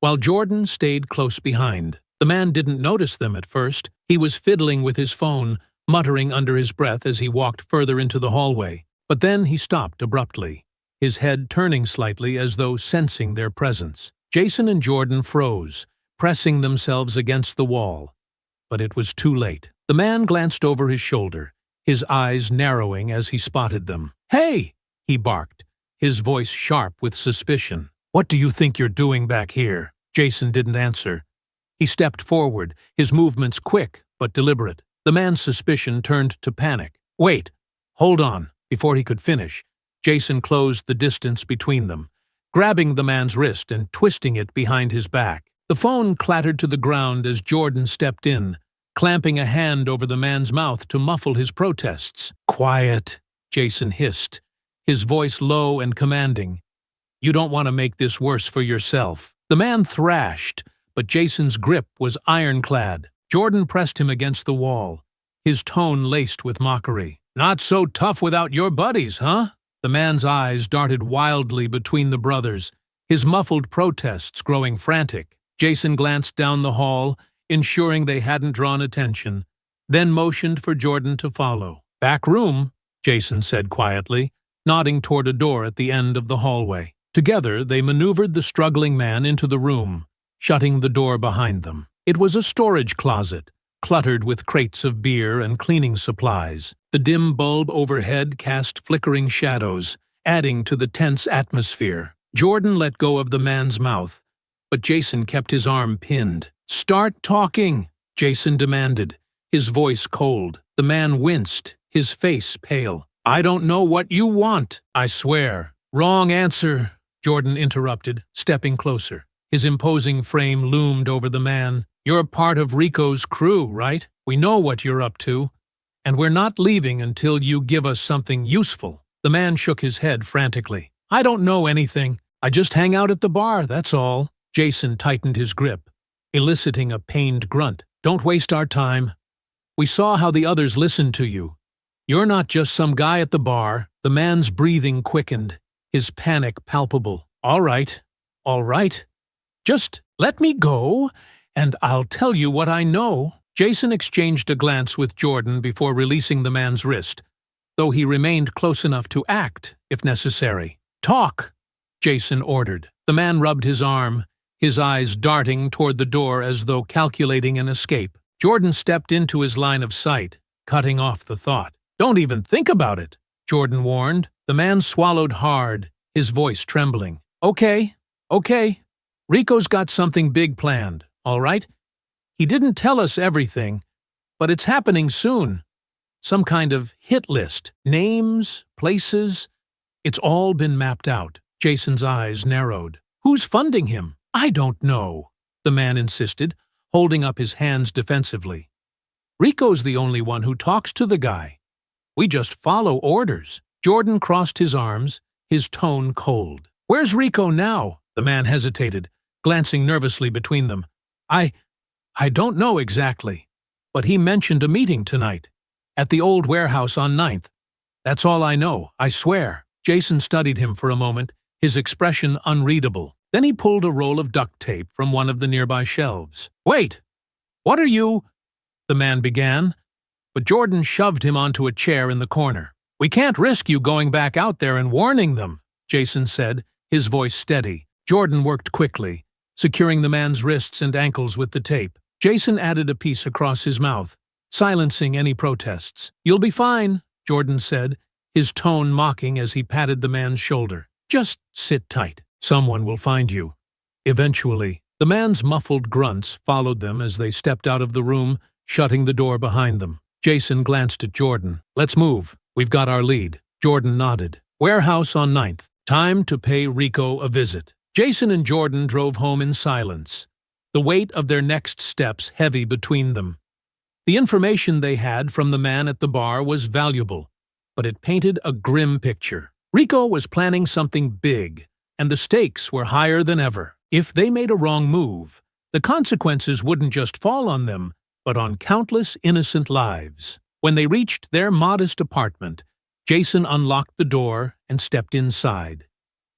while Jordan stayed close behind. The man didn't notice them at first. He was fiddling with his phone, muttering under his breath as he walked further into the hallway. But then he stopped abruptly, his head turning slightly as though sensing their presence. Jason and Jordan froze, pressing themselves against the wall. But it was too late. The man glanced over his shoulder, his eyes narrowing as he spotted them. "Hey!" he barked, his voice sharp with suspicion. "What do you think you're doing back here?" Jason didn't answer. He stepped forward, his movements quick but deliberate. The man's suspicion turned to panic. "Wait! Hold on!" Before he could finish, Jason closed the distance between them, grabbing the man's wrist and twisting it behind his back. The phone clattered to the ground as Jordan stepped in, clamping a hand over the man's mouth to muffle his protests. "Quiet," Jason hissed, his voice low and commanding. "You don't want to make this worse for yourself." The man thrashed, but Jason's grip was ironclad. Jordan pressed him against the wall, his tone laced with mockery. "Not so tough without your buddies, huh?" The man's eyes darted wildly between the brothers, his muffled protests growing frantic. Jason glanced down the hall, ensuring they hadn't drawn attention, then motioned for Jordan to follow. "Back room," Jason said quietly, nodding toward a door at the end of the hallway. Together, they maneuvered the struggling man into the room, shutting the door behind them. It was a storage closet, cluttered with crates of beer and cleaning supplies. The dim bulb overhead cast flickering shadows, adding to the tense atmosphere. Jordan let go of the man's mouth, but Jason kept his arm pinned. "Start talking," Jason demanded, his voice cold. The man winced, his face pale. "I don't know what you want, I swear." "Wrong answer," Jordan interrupted, stepping closer. His imposing frame loomed over the man. "You're part of Rico's crew, right? We know what you're up to, and we're not leaving until you give us something useful." The man shook his head frantically. "I don't know anything. I just hang out at the bar, that's all." Jason tightened his grip, eliciting a pained grunt. "Don't waste our time. We saw how the others listened to you. You're not just some guy at the bar." The man's breathing quickened, his panic palpable. All right. Just let me go, and I'll tell you what I know." Jason exchanged a glance with Jordan before releasing the man's wrist, though he remained close enough to act, if necessary. "Talk," Jason ordered. The man rubbed his arm, his eyes darting toward the door as though calculating an escape. Jordan stepped into his line of sight, cutting off the thought. "Don't even think about it," Jordan warned. The man swallowed hard, his voice trembling. Okay. Rico's got something big planned, all right? He didn't tell us everything, but it's happening soon. Some kind of hit list. Names, places. It's all been mapped out. Jason's eyes narrowed. "Who's funding him?" "I don't know," the man insisted, holding up his hands defensively. "Rico's the only one who talks to the guy. We just follow orders." Jordan crossed his arms, his tone cold. "Where's Rico now?" The man hesitated, glancing nervously between them. I don't know exactly, but he mentioned a meeting tonight, at the old warehouse on 9th. That's all I know, I swear." Jason studied him for a moment, his expression unreadable. Then he pulled a roll of duct tape from one of the nearby shelves. "Wait! What are you—" the man began, but Jordan shoved him onto a chair in the corner. "We can't risk you going back out there and warning them," Jason said, his voice steady. Jordan worked quickly, securing the man's wrists and ankles with the tape. Jason added a piece across his mouth, silencing any protests. "You'll be fine," Jordan said, his tone mocking as he patted the man's shoulder. "Just sit tight. Someone will find you. Eventually." The man's muffled grunts followed them as they stepped out of the room, shutting the door behind them. Jason glanced at Jordan. "Let's move. We've got our lead." Jordan nodded. "Warehouse on 9th. Time to pay Rico a visit." Jason and Jordan drove home in silence, the weight of their next steps heavy between them. The information they had from the man at the bar was valuable, but it painted a grim picture. Rico was planning something big, and the stakes were higher than ever. If they made a wrong move, the consequences wouldn't just fall on them, but on countless innocent lives. When they reached their modest apartment, Jason unlocked the door and stepped inside,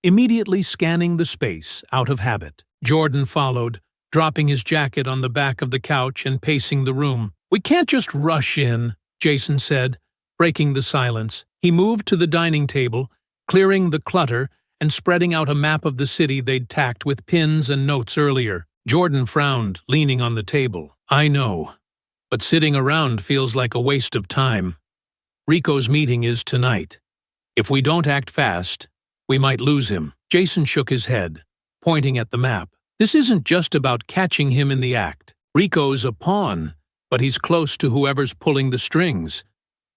immediately scanning the space out of habit. Jordan followed, dropping his jacket on the back of the couch and pacing the room. "We can't just rush in," Jason said, breaking the silence. He moved to the dining table, clearing the clutter and spreading out a map of the city they'd tacked with pins and notes earlier. Jordan frowned, leaning on the table. "I know, but sitting around feels like a waste of time. Rico's meeting is tonight. If we don't act fast, we might lose him." Jason shook his head, pointing at the map. "This isn't just about catching him in the act. Rico's a pawn, but he's close to whoever's pulling the strings.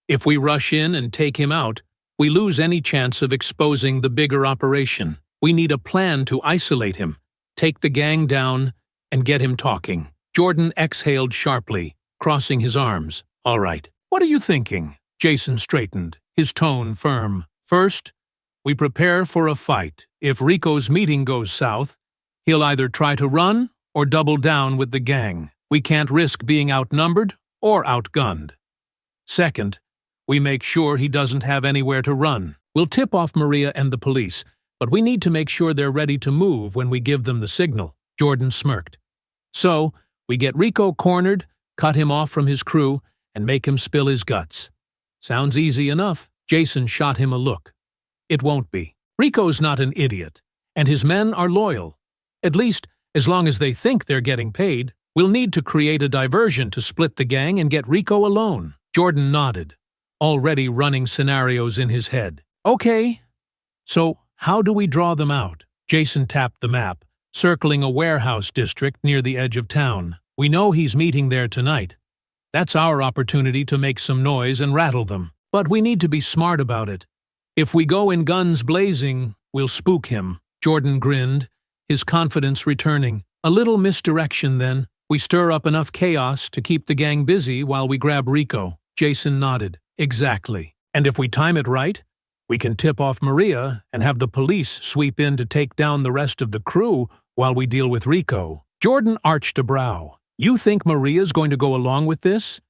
If we rush in and take him out, we lose any chance of exposing the bigger operation. We need a plan to isolate him, take the gang down, and get him talking." Jordan exhaled sharply, crossing his arms. "All right. What are you thinking?" Jason straightened, his tone firm. "First, we prepare for a fight. If Rico's meeting goes south, he'll either try to run or double down with the gang. We can't risk being outnumbered or outgunned. Second, we make sure he doesn't have anywhere to run. We'll tip off Maria and the police, but we need to make sure they're ready to move when we give them the signal." Jordan smirked. "So, we get Rico cornered, cut him off from his crew, and make him spill his guts." "Sounds easy enough." Jason shot him a look. "It won't be. Rico's not an idiot, and his men are loyal. At least, as long as they think they're getting paid. We'll need to create a diversion to split the gang and get Rico alone." Jordan nodded, already running scenarios in his head. "Okay. So, how do we draw them out?" Jason tapped the map, circling a warehouse district near the edge of town. "We know he's meeting there tonight. That's our opportunity to make some noise and rattle them. But we need to be smart about it. If we go in guns blazing, we'll spook him." Jordan grinned, his confidence returning. "A little misdirection, then. We stir up enough chaos to keep the gang busy while we grab Rico." Jason nodded. "Exactly. And if we time it right, we can tip off Maria and have the police sweep in to take down the rest of the crew while we deal with Rico." Jordan arched a brow. "You think Maria's going to go along with this?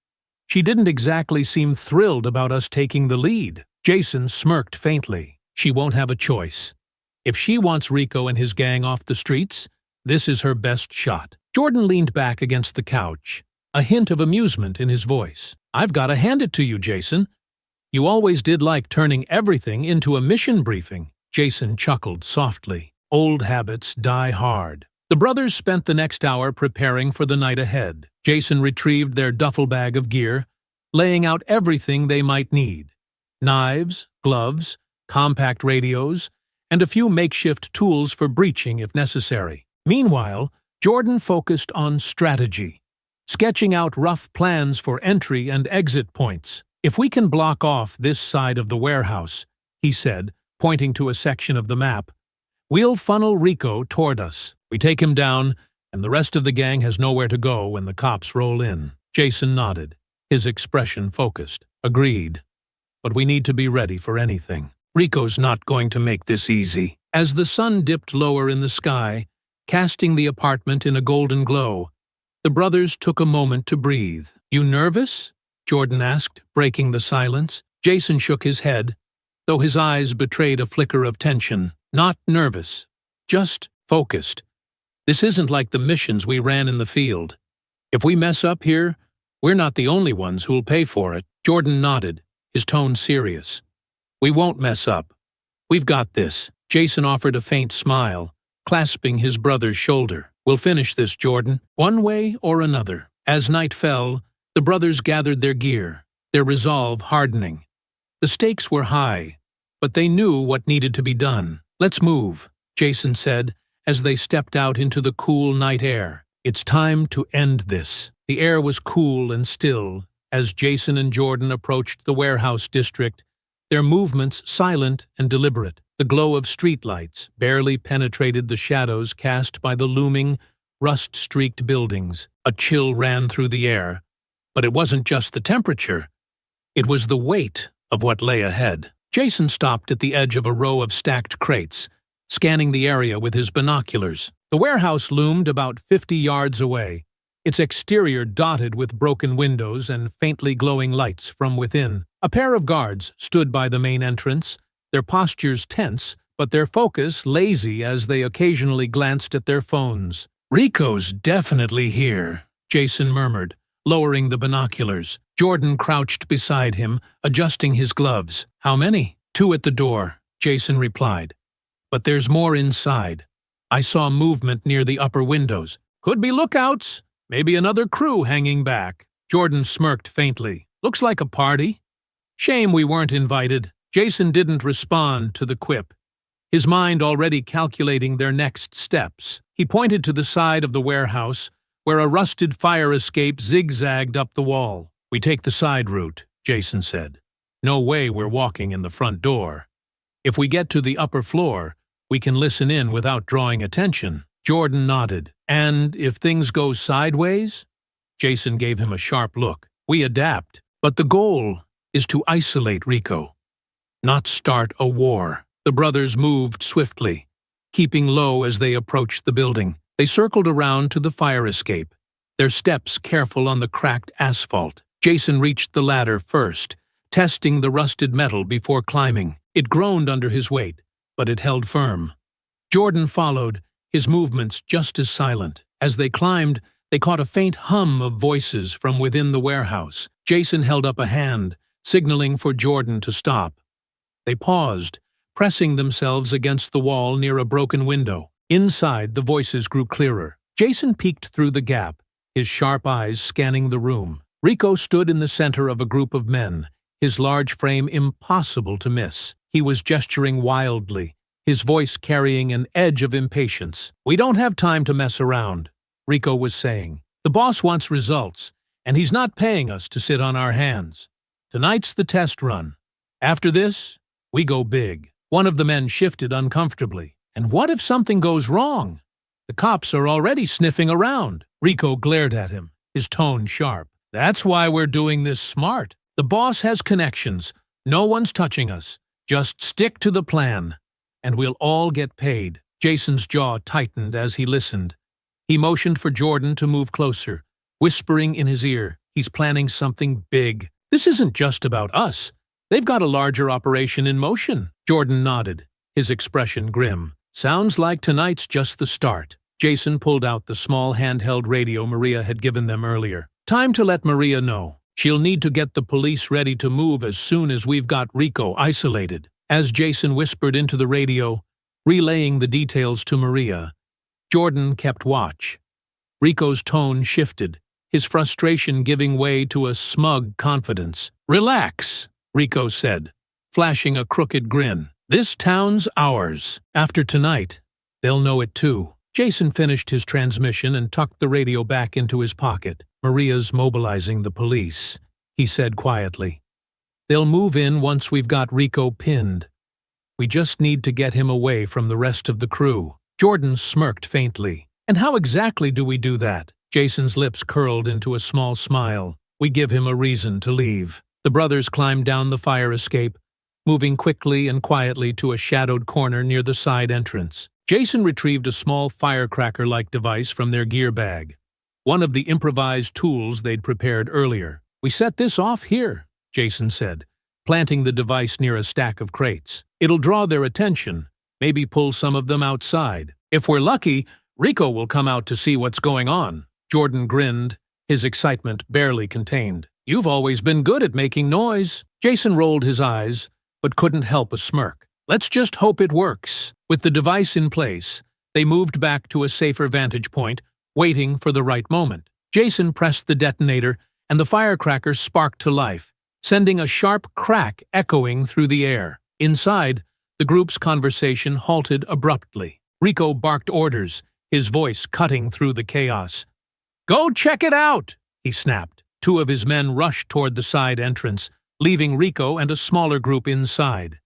She didn't exactly seem thrilled about us taking the lead." Jason smirked faintly. "She won't have a choice. If she wants Rico and his gang off the streets, this is her best shot." Jordan leaned back against the couch, a hint of amusement in his voice. "I've got to hand it to you, Jason. You always did like turning everything into a mission briefing." Jason chuckled softly. Old habits die hard. The brothers spent the next hour preparing for the night ahead. Jason retrieved their duffel bag of gear, laying out everything they might need. Knives, gloves, compact radios, and a few makeshift tools for breaching if necessary. Meanwhile, Jordan focused on strategy, sketching out rough plans for entry and exit points. "If we can block off this side of the warehouse," he said, pointing to a section of the map, "we'll funnel Rico toward us. We take him down, and the rest of the gang has nowhere to go when the cops roll in." Jason nodded, his expression focused. "Agreed. but we need to be ready for anything. Rico's not going to make this easy. As the sun dipped lower in the sky, casting the apartment in a golden glow, the brothers took a moment to breathe. "You nervous?" Jordan asked, breaking the silence. Jason shook his head, though his eyes betrayed a flicker of tension. "Not nervous, just focused. This isn't like the missions we ran in the field. If we mess up here, we're not the only ones who'll pay for it." Jordan nodded, his tone serious. "We won't mess up. We've got this." Jason offered a faint smile, clasping his brother's shoulder. "We'll finish this, Jordan, one way or another." As night fell, the brothers gathered their gear, their resolve hardening. The stakes were high, but they knew what needed to be done. "Let's move," Jason said, as they stepped out into the cool night air. "It's time to end this." The air was cool and still as Jason and Jordan approached the warehouse district, their movements silent and deliberate. The glow of streetlights barely penetrated the shadows cast by the looming, rust-streaked buildings. A chill ran through the air, but it wasn't just the temperature. It was the weight of what lay ahead. Jason stopped at the edge of a row of stacked crates, scanning the area with his binoculars. The warehouse loomed about 50 yards away, its exterior dotted with broken windows and faintly glowing lights from within. A pair of guards stood by the main entrance, their postures tense, but their focus lazy as they occasionally glanced at their phones. "Rico's definitely here," Jason murmured, lowering the binoculars. Jordan crouched beside him, adjusting his gloves. "How many?" "Two at the door," Jason replied. "But there's more inside. I saw movement near the upper windows. Could be lookouts, maybe another crew hanging back." Jordan smirked faintly. "Looks like a party. Shame we weren't invited." Jason didn't respond to the quip, his mind already calculating their next steps. He pointed to the side of the warehouse, where a rusted fire escape zigzagged up the wall. "We take the side route," Jason said. "No way we're walking in the front door. If we get to the upper floor, we can listen in without drawing attention." Jordan nodded. "And if things go sideways?" Jason gave him a sharp look. "We adapt. But the goal is to isolate Rico, not start a war." The brothers moved swiftly, keeping low as they approached the building. They circled around to the fire escape, their steps careful on the cracked asphalt. Jason reached the ladder first, testing the rusted metal before climbing. It groaned under his weight, but it held firm. Jordan followed, his movements just as silent. As they climbed, they caught a faint hum of voices from within the warehouse. Jason held up a hand, signaling for Jordan to stop. They paused, pressing themselves against the wall near a broken window. Inside, the voices grew clearer. Jason peeked through the gap, his sharp eyes scanning the room. Rico stood in the center of a group of men, his large frame impossible to miss. He was gesturing wildly, his voice carrying an edge of impatience. "We don't have time to mess around," Rico was saying. "The boss wants results, and he's not paying us to sit on our hands. Tonight's the test run. After this, we go big." One of the men shifted uncomfortably. "And what if something goes wrong? The cops are already sniffing around." Rico glared at him, his tone sharp. "That's why we're doing this smart. The boss has connections. No one's touching us. Just stick to the plan, and we'll all get paid." Jason's jaw tightened as he listened. He motioned for Jordan to move closer, whispering in his ear, "He's planning something big. This isn't just about us. They've got a larger operation in motion." Jordan nodded, his expression grim. "Sounds like tonight's just the start." Jason pulled out the small handheld radio Maria had given them earlier. "Time to let Maria know. She'll need to get the police ready to move as soon as we've got Rico isolated." As Jason whispered into the radio, relaying the details to Maria, Jordan kept watch. Rico's tone shifted, his frustration giving way to a smug confidence. "Relax," Rico said, flashing a crooked grin. "This town's ours. After tonight, they'll know it too." Jason finished his transmission and tucked the radio back into his pocket. "Maria's mobilizing the police," he said quietly. "They'll move in once we've got Rico pinned. We just need to get him away from the rest of the crew." Jordan smirked faintly. "And how exactly do we do that?" Jason's lips curled into a small smile. "We give him a reason to leave." The brothers climbed down the fire escape, moving quickly and quietly to a shadowed corner near the side entrance. Jason retrieved a small firecracker-like device from their gear bag, one of the improvised tools they'd prepared earlier. "We set this off here," Jason said, planting the device near a stack of crates. "It'll draw their attention, maybe pull some of them outside. If we're lucky, Rico will come out to see what's going on." Jordan grinned, his excitement barely contained. "You've always been good at making noise." Jason rolled his eyes, but couldn't help a smirk. "Let's just hope it works." With the device in place, they moved back to a safer vantage point, waiting for the right moment. Jason pressed the detonator, and the firecracker sparked to life, sending a sharp crack echoing through the air. Inside, the group's conversation halted abruptly. Rico barked orders, his voice cutting through the chaos. "Go check it out!" he snapped. Two of his men rushed toward the side entrance, leaving Rico and a smaller group inside.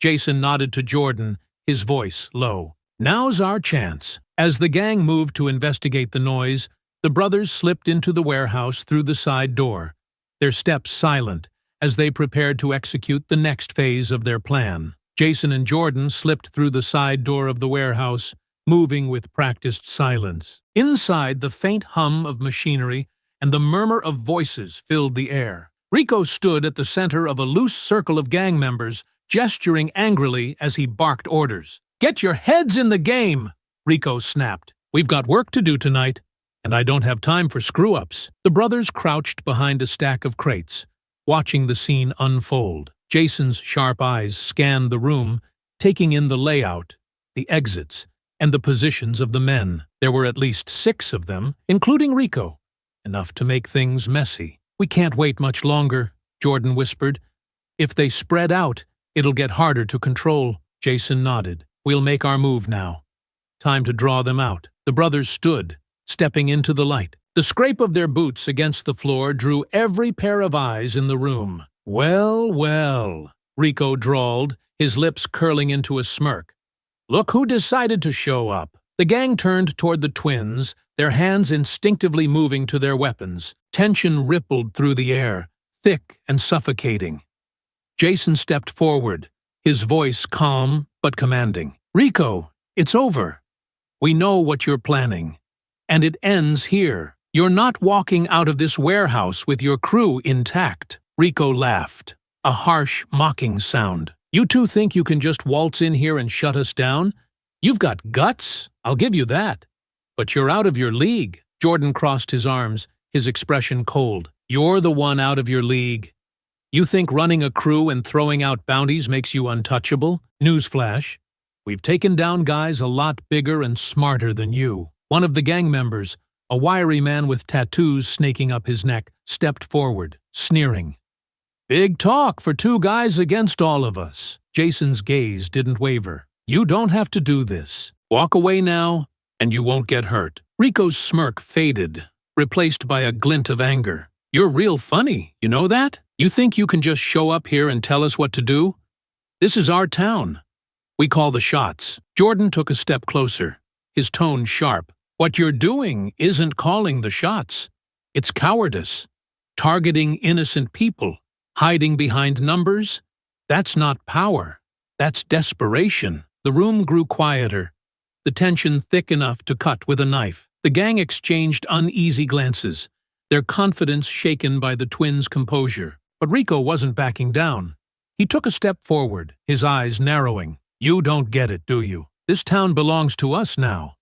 Jason nodded to Jordan, his voice low. "Now's our chance." As the gang moved to investigate the noise, the brothers slipped into the warehouse through the side door, their steps silent as they prepared to execute the next phase of their plan. Jason and Jordan slipped through the side door of the warehouse, moving with practiced silence. Inside, the faint hum of machinery and the murmur of voices filled the air. Rico stood at the center of a loose circle of gang members, gesturing angrily as he barked orders. "Get your heads in the game!" Rico snapped. "We've got work to do tonight, and I don't have time for screw-ups." The brothers crouched behind a stack of crates, watching the scene unfold. Jason's sharp eyes scanned the room, taking in the layout, the exits, and the positions of the men. There were at least 6 of them, including Rico, enough to make things messy. "We can't wait much longer," Jordan whispered. "If they spread out, it'll get harder to control." Jason nodded. "We'll make our move now. Time to draw them out." The brothers stood, stepping into the light. The scrape of their boots against the floor drew every pair of eyes in the room. "Well, well," Rico drawled, his lips curling into a smirk. "Look who decided to show up." The gang turned toward the twins, their hands instinctively moving to their weapons. Tension rippled through the air, thick and suffocating. Jason stepped forward, his voice calm but commanding. "Rico, it's over. We know what you're planning. And it ends here. You're not walking out of this warehouse with your crew intact." Rico laughed, a harsh, mocking sound. "You two think you can just waltz in here and shut us down? You've got guts, I'll give you that. But you're out of your league." Jordan crossed his arms, his expression cold. "You're the one out of your league. You think running a crew and throwing out bounties makes you untouchable? Newsflash. We've taken down guys a lot bigger and smarter than you." One of the gang members, a wiry man with tattoos snaking up his neck, stepped forward, sneering. "Big talk for 2 guys against all of us." Jason's gaze didn't waver. "You don't have to do this. Walk away now, and you won't get hurt." Rico's smirk faded, replaced by a glint of anger. "You're real funny, you know that? You think you can just show up here and tell us what to do? This is our town. We call the shots." Jordan took a step closer, his tone sharp. "What you're doing isn't calling the shots. It's cowardice. Targeting innocent people, hiding behind numbers. That's not power. That's desperation." The room grew quieter, the tension thick enough to cut with a knife. The gang exchanged uneasy glances, their confidence shaken by the twins' composure. But Rico wasn't backing down. He took a step forward, his eyes narrowing. "You don't get it, do you? This town belongs to us now.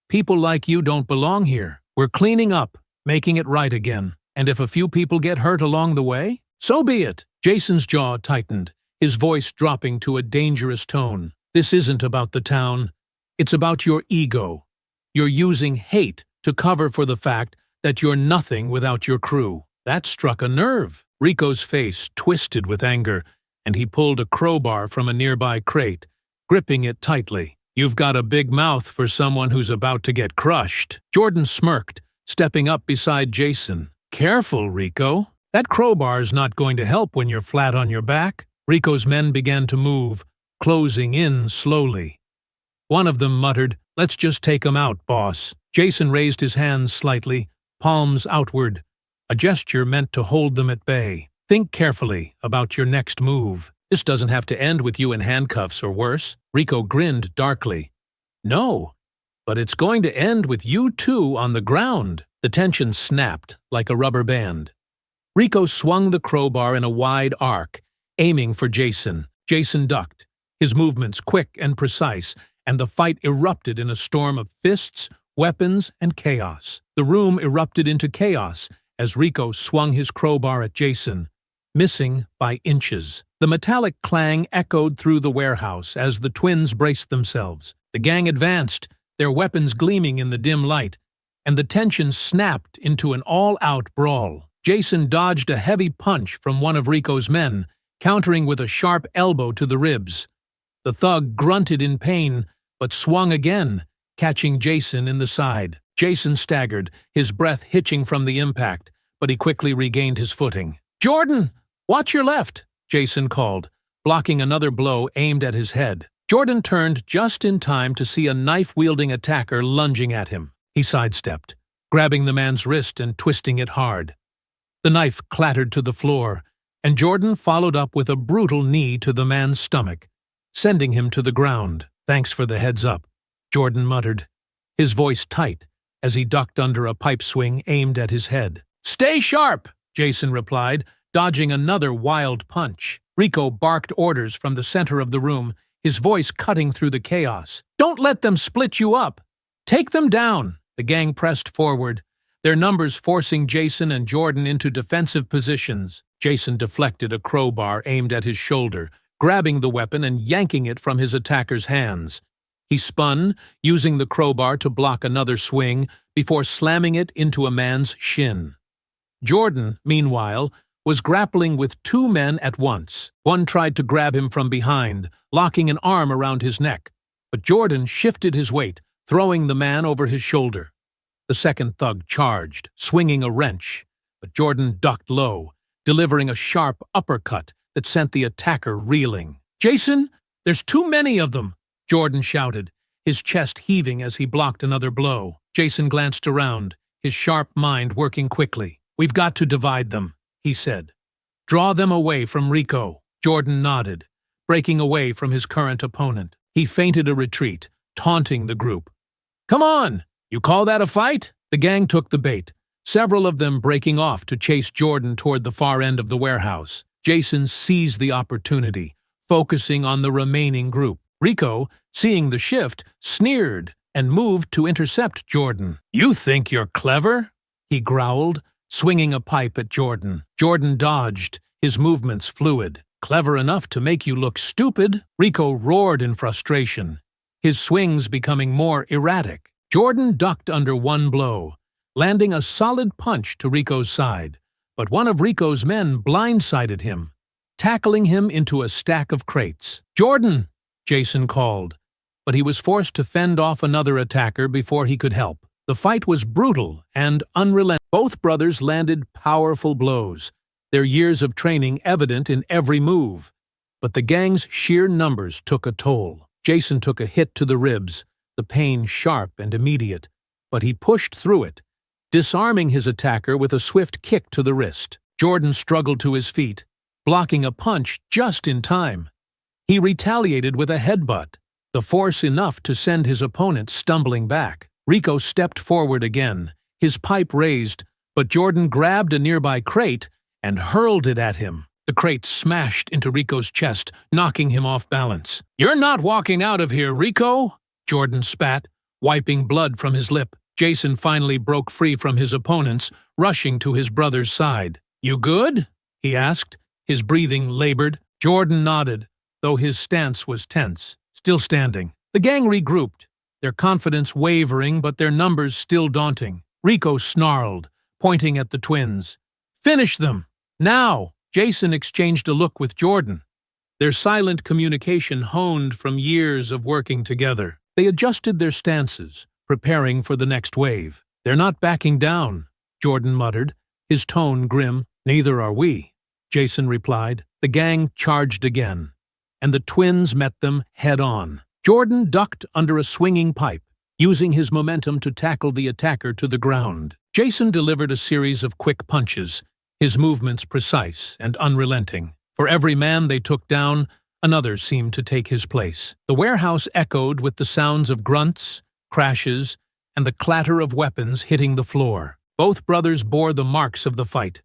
People like you don't belong here. We're cleaning up, making it right again. And if a few people get hurt along the way, so be it." Jason's jaw tightened, his voice dropping to a dangerous tone. "This isn't about the town. It's about your ego. You're using hate to cover for the fact that you're nothing without your crew." That struck a nerve. Rico's face twisted with anger, and he pulled a crowbar from a nearby crate, gripping it tightly. "You've got a big mouth for someone who's about to get crushed." Jordan smirked, stepping up beside Jason. "Careful, Rico. That crowbar's not going to help when you're flat on your back." Rico's men began to move, closing in slowly. One of them muttered, "Let's just take 'em out, boss." Jason raised his hands slightly, palms outward, a gesture meant to hold them at bay. Think carefully about your next move. This doesn't have to end with you in handcuffs or worse. Rico grinned darkly. No, but it's going to end with you two on the ground. The tension snapped like a rubber band. Rico swung the crowbar in a wide arc, aiming for Jason. Jason ducked, his movements quick and precise, and the fight erupted in a storm of fists, weapons, and chaos. The room erupted into chaos as Rico swung his crowbar at Jason, missing by inches. The metallic clang echoed through the warehouse as the twins braced themselves. The gang advanced, their weapons gleaming in the dim light, and the tension snapped into an all-out brawl. Jason dodged a heavy punch from one of Rico's men, countering with a sharp elbow to the ribs. The thug grunted in pain, but swung again, catching Jason in the side. Jason staggered, his breath hitching from the impact, but he quickly regained his footing. "Jordan, watch your left," Jason called, blocking another blow aimed at his head. Jordan turned just in time to see a knife-wielding attacker lunging at him. He sidestepped, grabbing the man's wrist and twisting it hard. The knife clattered to the floor, and Jordan followed up with a brutal knee to the man's stomach, sending him to the ground. "Thanks for the heads up," Jordan muttered, his voice tight as he ducked under a pipe swing aimed at his head. "Stay sharp," Jason replied, dodging another wild punch. Rico barked orders from the center of the room, his voice cutting through the chaos. "Don't let them split you up. Take them down." The gang pressed forward, their numbers forcing Jason and Jordan into defensive positions. Jason deflected a crowbar aimed at his shoulder, grabbing the weapon and yanking it from his attacker's hands. He spun, using the crowbar to block another swing before slamming it into a man's shin. Jordan, meanwhile, was grappling with two men at once. One tried to grab him from behind, locking an arm around his neck, but Jordan shifted his weight, throwing the man over his shoulder. The second thug charged, swinging a wrench, but Jordan ducked low, delivering a sharp uppercut that sent the attacker reeling. "Jason, there's too many of them," Jordan shouted, his chest heaving as he blocked another blow. Jason glanced around, his sharp mind working quickly. "We've got to divide them," he said. "Draw them away from Rico." Jordan nodded, breaking away from his current opponent. He feinted a retreat, taunting the group. "Come on! You call that a fight?" The gang took the bait, several of them breaking off to chase Jordan toward the far end of the warehouse. Jason seized the opportunity, focusing on the remaining group. Rico, seeing the shift, sneered and moved to intercept Jordan. "You think you're clever?" he growled, swinging a pipe at Jordan. Jordan dodged, his movements fluid. "Clever enough to make you look stupid," Rico roared in frustration, his swings becoming more erratic. Jordan ducked under one blow, landing a solid punch to Rico's side, but one of Rico's men blindsided him, tackling him into a stack of crates. "Jordan!" Jason called, but he was forced to fend off another attacker before he could help. The fight was brutal and unrelenting. Both brothers landed powerful blows, their years of training evident in every move, but the gang's sheer numbers took a toll. Jason took a hit to the ribs, the pain sharp and immediate, but he pushed through it, disarming his attacker with a swift kick to the wrist. Jordan struggled to his feet, blocking a punch just in time. He retaliated with a headbutt, the force enough to send his opponent stumbling back. Rico stepped forward again, his pipe raised, but Jordan grabbed a nearby crate and hurled it at him. The crate smashed into Rico's chest, knocking him off balance. "You're not walking out of here, Rico!" Jordan spat, wiping blood from his lip. Jason finally broke free from his opponents, rushing to his brother's side. "You good?" he asked, his breathing labored. Jordan nodded, though his stance was tense. Still standing. The gang regrouped, their confidence wavering but their numbers still daunting. Rico snarled, pointing at the twins. "Finish them! Now!" Jason exchanged a look with Jordan, their silent communication honed from years of working together. They adjusted their stances, preparing for the next wave. "They're not backing down," Jordan muttered, his tone grim. "Neither are we," Jason replied. The gang charged again, and the twins met them head-on. Jordan ducked under a swinging pipe, using his momentum to tackle the attacker to the ground. Jason delivered a series of quick punches, his movements precise and unrelenting. For every man they took down, another seemed to take his place. The warehouse echoed with the sounds of grunts, crashes, and the clatter of weapons hitting the floor. Both brothers bore the marks of the fight.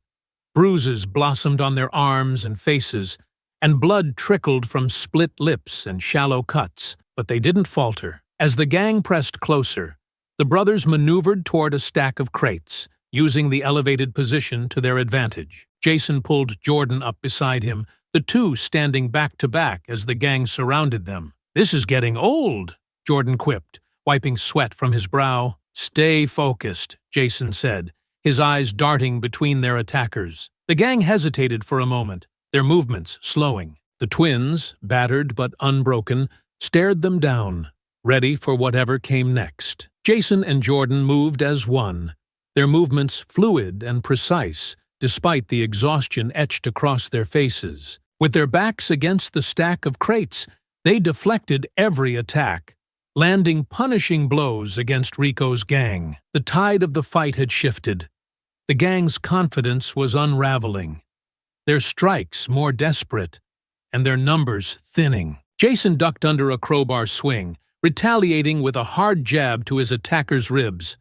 Bruises blossomed on their arms and faces, and blood trickled from split lips and shallow cuts, but they didn't falter. As the gang pressed closer, the brothers maneuvered toward a stack of crates, using the elevated position to their advantage. Jason pulled Jordan up beside him, the two standing back to back as the gang surrounded them. "This is getting old," Jordan quipped, wiping sweat from his brow. "Stay focused," Jason said, his eyes darting between their attackers. The gang hesitated for a moment, their movements slowing. The twins, battered but unbroken, stared them down, ready for whatever came next. Jason and Jordan moved as one, their movements fluid and precise, despite the exhaustion etched across their faces. With their backs against the stack of crates, they deflected every attack, landing punishing blows against Rico's gang. The tide of the fight had shifted. The gang's confidence was unraveling, their strikes more desperate, and their numbers thinning. Jason ducked under a crowbar swing, retaliating with a hard jab to his attacker's ribs.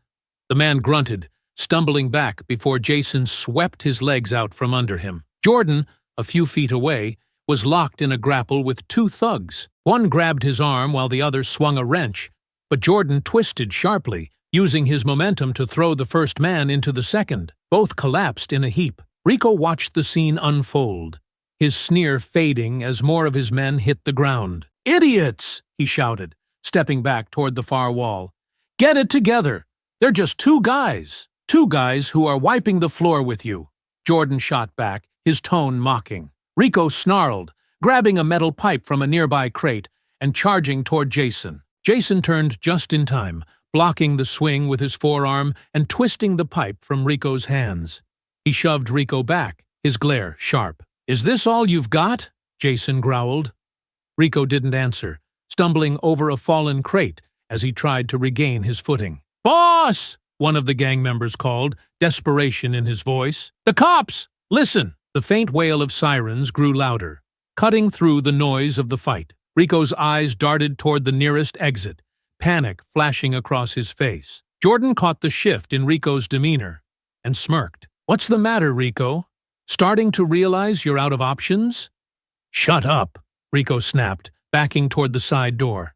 The man grunted, stumbling back before Jason swept his legs out from under him. Jordan, a few feet away, was locked in a grapple with two thugs. One grabbed his arm while the other swung a wrench, but Jordan twisted sharply, using his momentum to throw the first man into the second. Both collapsed in a heap. Rico watched the scene unfold, his sneer fading as more of his men hit the ground. "Idiots!" he shouted, stepping back toward the far wall. "Get it together! They're just two guys who are wiping the floor with you." Jordan shot back, his tone mocking. Rico snarled, grabbing a metal pipe from a nearby crate and charging toward Jason. Jason turned just in time, blocking the swing with his forearm and twisting the pipe from Rico's hands. He shoved Rico back, his glare sharp. "Is this all you've got?" Jason growled. Rico didn't answer, stumbling over a fallen crate as he tried to regain his footing. "Boss!" one of the gang members called, desperation in his voice. "The cops! Listen!" The faint wail of sirens grew louder, cutting through the noise of the fight. Rico's eyes darted toward the nearest exit, panic flashing across his face. Jordan caught the shift in Rico's demeanor and smirked. "What's the matter, Rico? Starting to realize you're out of options?" "Shut up," Rico snapped, backing toward the side door.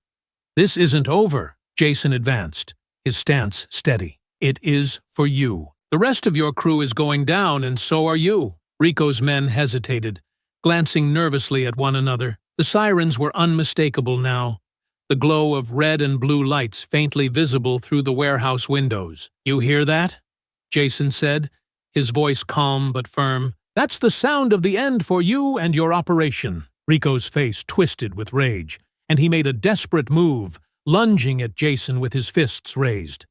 "This isn't over." Jason advanced, his stance steady. "It is for you. The rest of your crew is going down, and so are you." Rico's men hesitated, glancing nervously at one another. The sirens were unmistakable now, the glow of red and blue lights faintly visible through the warehouse windows. "You hear that?" Jason said, his voice calm but firm. "That's the sound of the end for you and your operation." Rico's face twisted with rage, and he made a desperate move, lunging at Jason with his fists raised.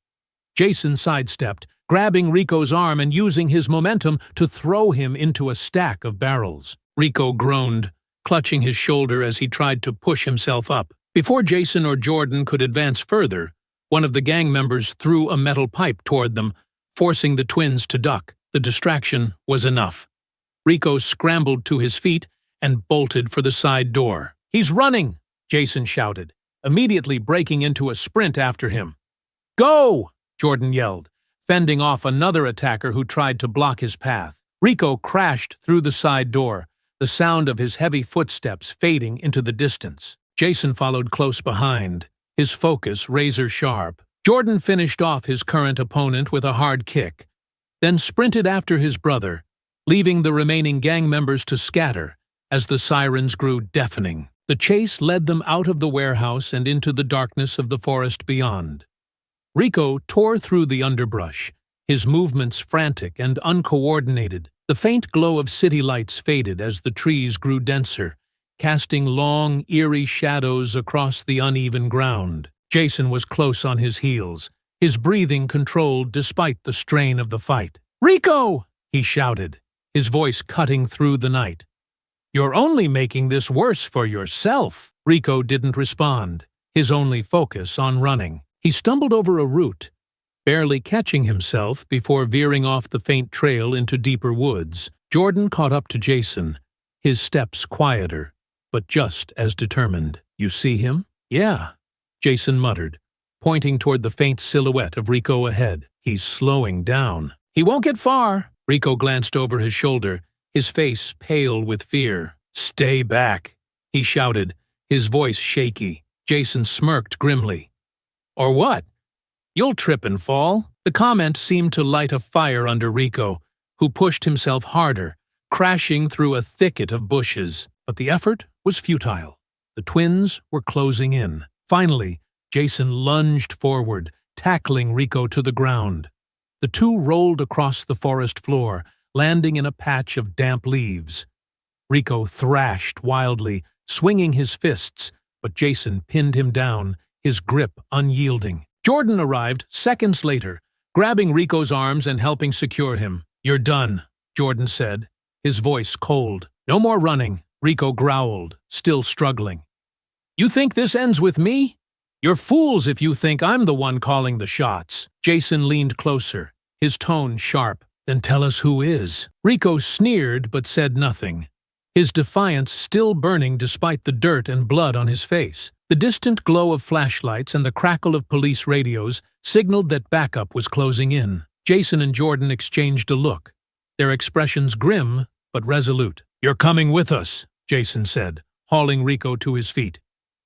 Jason sidestepped, grabbing Rico's arm and using his momentum to throw him into a stack of barrels. Rico groaned, clutching his shoulder as he tried to push himself up. Before Jason or Jordan could advance further, one of the gang members threw a metal pipe toward them, forcing the twins to duck. The distraction was enough. Rico scrambled to his feet and bolted for the side door. "He's running!" Jason shouted, immediately breaking into a sprint after him. "Go!" Jordan yelled, fending off another attacker who tried to block his path. Rico crashed through the side door, the sound of his heavy footsteps fading into the distance. Jason followed close behind, his focus razor-sharp. Jordan finished off his current opponent with a hard kick, then sprinted after his brother, leaving the remaining gang members to scatter as the sirens grew deafening. The chase led them out of the warehouse and into the darkness of the forest beyond. Rico tore through the underbrush, his movements frantic and uncoordinated. The faint glow of city lights faded as the trees grew denser, casting long, eerie shadows across the uneven ground. Jason was close on his heels, his breathing controlled despite the strain of the fight. "Rico!" he shouted, his voice cutting through the night. "You're only making this worse for yourself." Rico didn't respond, his only focus on running. He stumbled over a root, barely catching himself before veering off the faint trail into deeper woods. Jordan caught up to Jason, his steps quieter, but just as determined. "You see him?" "Yeah," Jason muttered, pointing toward the faint silhouette of Rico ahead. "He's slowing down." "He won't get far." Rico glanced over his shoulder, his face pale with fear. "Stay back," he shouted, his voice shaky. Jason smirked grimly. "Or what? You'll trip and fall." The comment seemed to light a fire under Rico, who pushed himself harder, crashing through a thicket of bushes. But the effort was futile. The twins were closing in. Finally, Jason lunged forward, tackling Rico to the ground. The two rolled across the forest floor, landing in a patch of damp leaves. Rico thrashed wildly, swinging his fists, but Jason pinned him down, his grip unyielding. Jordan arrived seconds later, grabbing Rico's arms and helping secure him. "You're done," Jordan said, his voice cold. "No more running," Rico growled, still struggling. "You think this ends with me? You're fools if you think I'm the one calling the shots." Jason leaned closer, his tone sharp. "Then tell us who is." Rico sneered but said nothing, his defiance still burning despite the dirt and blood on his face. The distant glow of flashlights and the crackle of police radios signaled that backup was closing in. Jason and Jordan exchanged a look, their expressions grim but resolute. "You're coming with us," Jason said, hauling Rico to his feet.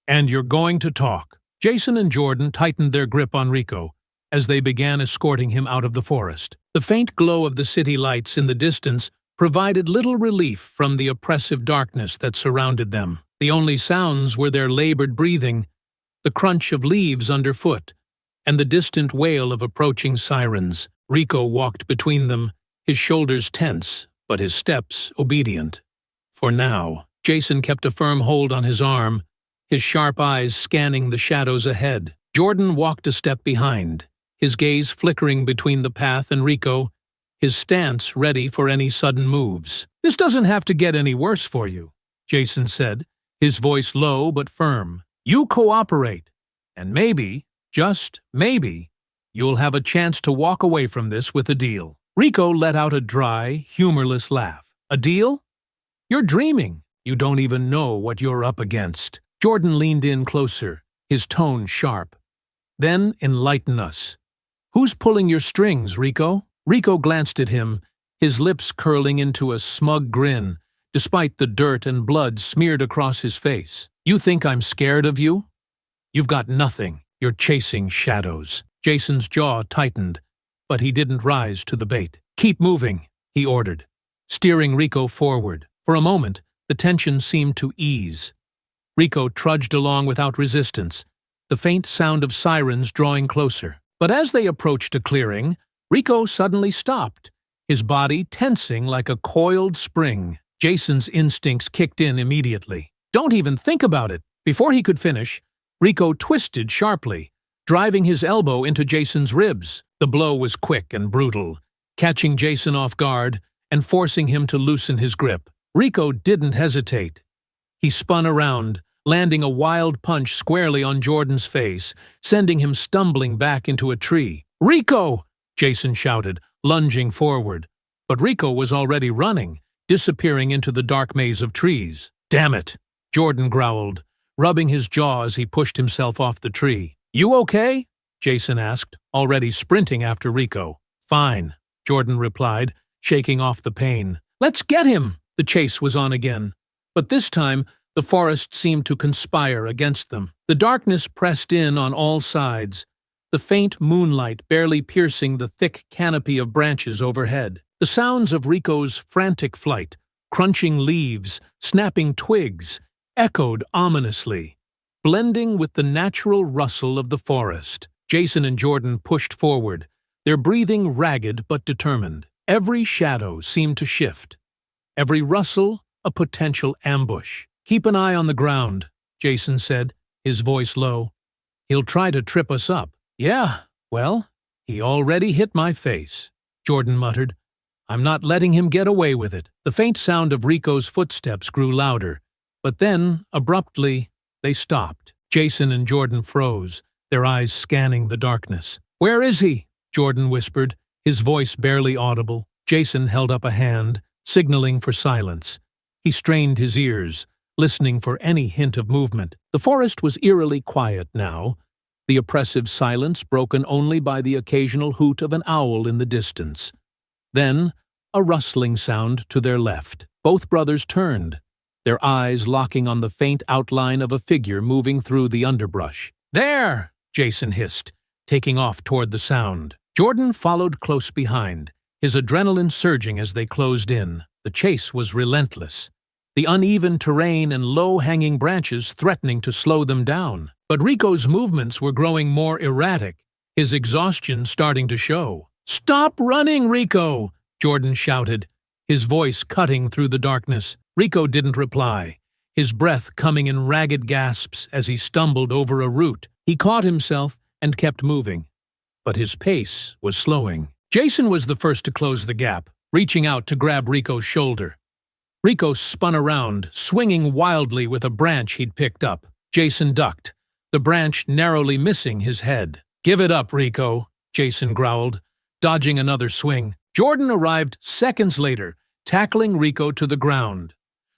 "And you're going to talk." Jason and Jordan tightened their grip on Rico as they began escorting him out of the forest. The faint glow of the city lights in the distance provided little relief from the oppressive darkness that surrounded them. The only sounds were their labored breathing, the crunch of leaves underfoot, and the distant wail of approaching sirens. Rico walked between them, his shoulders tense, but his steps obedient. For now, Jason kept a firm hold on his arm, his sharp eyes scanning the shadows ahead. Jordan walked a step behind, his gaze flickering between the path and Rico, his stance ready for any sudden moves. "This doesn't have to get any worse for you," Jason said, his voice low but firm. "You cooperate, and maybe, just maybe, you'll have a chance to walk away from this with a deal." Rico let out a dry, humorless laugh. "A deal? You're dreaming. You don't even know what you're up against." Jordan leaned in closer, his tone sharp. "Then enlighten us. Who's pulling your strings, Rico?" Rico glanced at him, his lips curling into a smug grin, despite the dirt and blood smeared across his face. "You think I'm scared of you? You've got nothing. You're chasing shadows." Jason's jaw tightened, but he didn't rise to the bait. "Keep moving," he ordered, steering Rico forward. For a moment, the tension seemed to ease. Rico trudged along without resistance, the faint sound of sirens drawing closer. But as they approached a clearing, Rico suddenly stopped, his body tensing like a coiled spring. Jason's instincts kicked in immediately. "Don't even think about it." Before he could finish, Rico twisted sharply, driving his elbow into Jason's ribs. The blow was quick and brutal, catching Jason off guard and forcing him to loosen his grip. Rico didn't hesitate. He spun around, landing a wild punch squarely on Jordan's face, sending him stumbling back into a tree. "Rico!" Jason shouted, lunging forward. But Rico was already running, disappearing into the dark maze of trees. "Damn it!" Jordan growled, rubbing his jaw as he pushed himself off the tree. "You okay?" Jason asked, already sprinting after Rico. "Fine," Jordan replied, shaking off the pain. "Let's get him!" The chase was on again, but this time the forest seemed to conspire against them. The darkness pressed in on all sides, the faint moonlight barely piercing the thick canopy of branches overhead. The sounds of Rico's frantic flight, crunching leaves, snapping twigs, echoed ominously, blending with the natural rustle of the forest. Jason and Jordan pushed forward, their breathing ragged but determined. Every shadow seemed to shift, every rustle a potential ambush. "Keep an eye on the ground," Jason said, his voice low. "He'll try to trip us up." "Yeah, well, he already hit my face," Jordan muttered. "I'm not letting him get away with it." The faint sound of Rico's footsteps grew louder, but then, abruptly, they stopped. Jason and Jordan froze, their eyes scanning the darkness. "Where is he?" Jordan whispered, his voice barely audible. Jason held up a hand, signaling for silence. He strained his ears, listening for any hint of movement. The forest was eerily quiet now, the oppressive silence broken only by the occasional hoot of an owl in the distance. Then, a rustling sound to their left. Both brothers turned, their eyes locking on the faint outline of a figure moving through the underbrush. "There!" Jason hissed, taking off toward the sound. Jordan followed close behind, his adrenaline surging as they closed in. The chase was relentless, the uneven terrain and low-hanging branches threatening to slow them down. But Rico's movements were growing more erratic, his exhaustion starting to show. "Stop running, Rico!" Jordan shouted, his voice cutting through the darkness. Rico didn't reply, his breath coming in ragged gasps as he stumbled over a root. He caught himself and kept moving, but his pace was slowing. Jason was the first to close the gap, reaching out to grab Rico's shoulder. Rico spun around, swinging wildly with a branch he'd picked up. Jason ducked, the branch narrowly missing his head. "Give it up, Rico," Jason growled, dodging another swing. Jordan arrived seconds later, tackling Rico to the ground.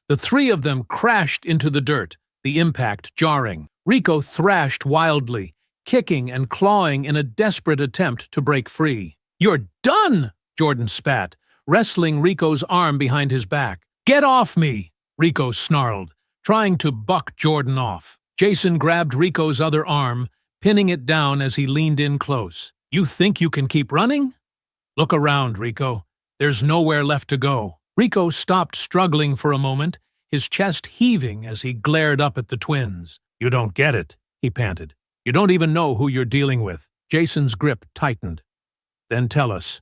The three of them crashed into the dirt, the impact jarring. Rico thrashed wildly, kicking and clawing in a desperate attempt to break free. "You're done!" Jordan spat, wrestling Rico's arm behind his back. "Get off me!" Rico snarled, trying to buck Jordan off. Jason grabbed Rico's other arm, pinning it down as he leaned in close. "You think you can keep running? Look around, Rico. There's nowhere left to go." Rico stopped struggling for a moment, his chest heaving as he glared up at the twins. "You don't get it," he panted. "You don't even know who you're dealing with." Jason's grip tightened. "Then tell us,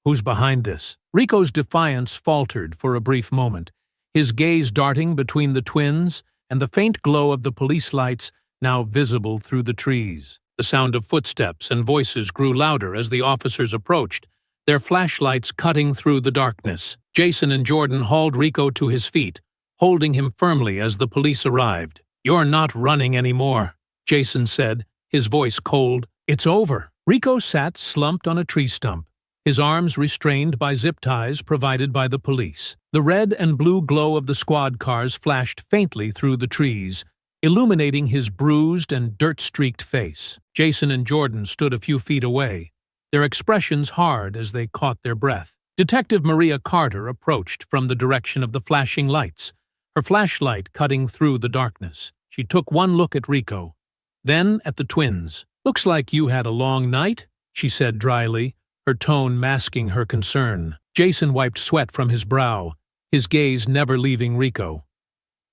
who's behind this?" Rico's defiance faltered for a brief moment, his gaze darting between the twins and the faint glow of the police lights now visible through the trees. The sound of footsteps and voices grew louder as the officers approached, their flashlights cutting through the darkness. Jason and Jordan hauled Rico to his feet, holding him firmly as the police arrived. "You're not running anymore," Jason said, his voice cold. "It's over." Rico sat slumped on a tree stump, his arms restrained by zip ties provided by the police. The red and blue glow of the squad cars flashed faintly through the trees, illuminating his bruised and dirt-streaked face. Jason and Jordan stood a few feet away, their expressions hard as they caught their breath. Detective Maria Carter approached from the direction of the flashing lights, her flashlight cutting through the darkness. She took one look at Rico, then at the twins. "Looks like you had a long night," she said dryly, her tone masking her concern. Jason wiped sweat from his brow, his gaze never leaving Rico.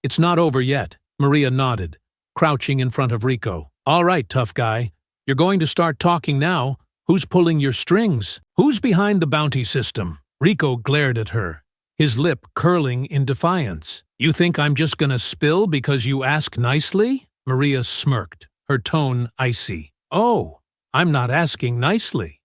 "It's not over yet," Maria nodded, crouching in front of Rico. "All right, tough guy. You're going to start talking now. Who's pulling your strings? Who's behind the bounty system?" Rico glared at her, his lip curling in defiance. "You think I'm just gonna spill because you ask nicely?" Maria smirked, her tone icy. "Oh, I'm not asking nicely.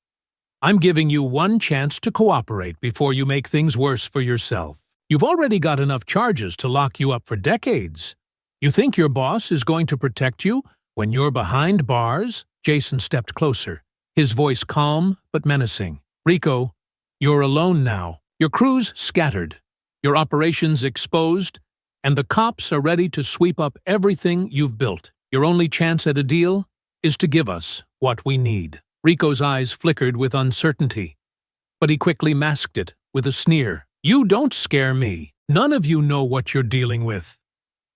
I'm giving you one chance to cooperate before you make things worse for yourself. You've already got enough charges to lock you up for decades. You think your boss is going to protect you when you're behind bars?" Jason stepped closer, his voice calm but menacing. "Rico, you're alone now. Your crew's scattered, your operations exposed, and the cops are ready to sweep up everything you've built. Your only chance at a deal is to give us what we need." Rico's eyes flickered with uncertainty, but he quickly masked it with a sneer. "You don't scare me. None of you know what you're dealing with.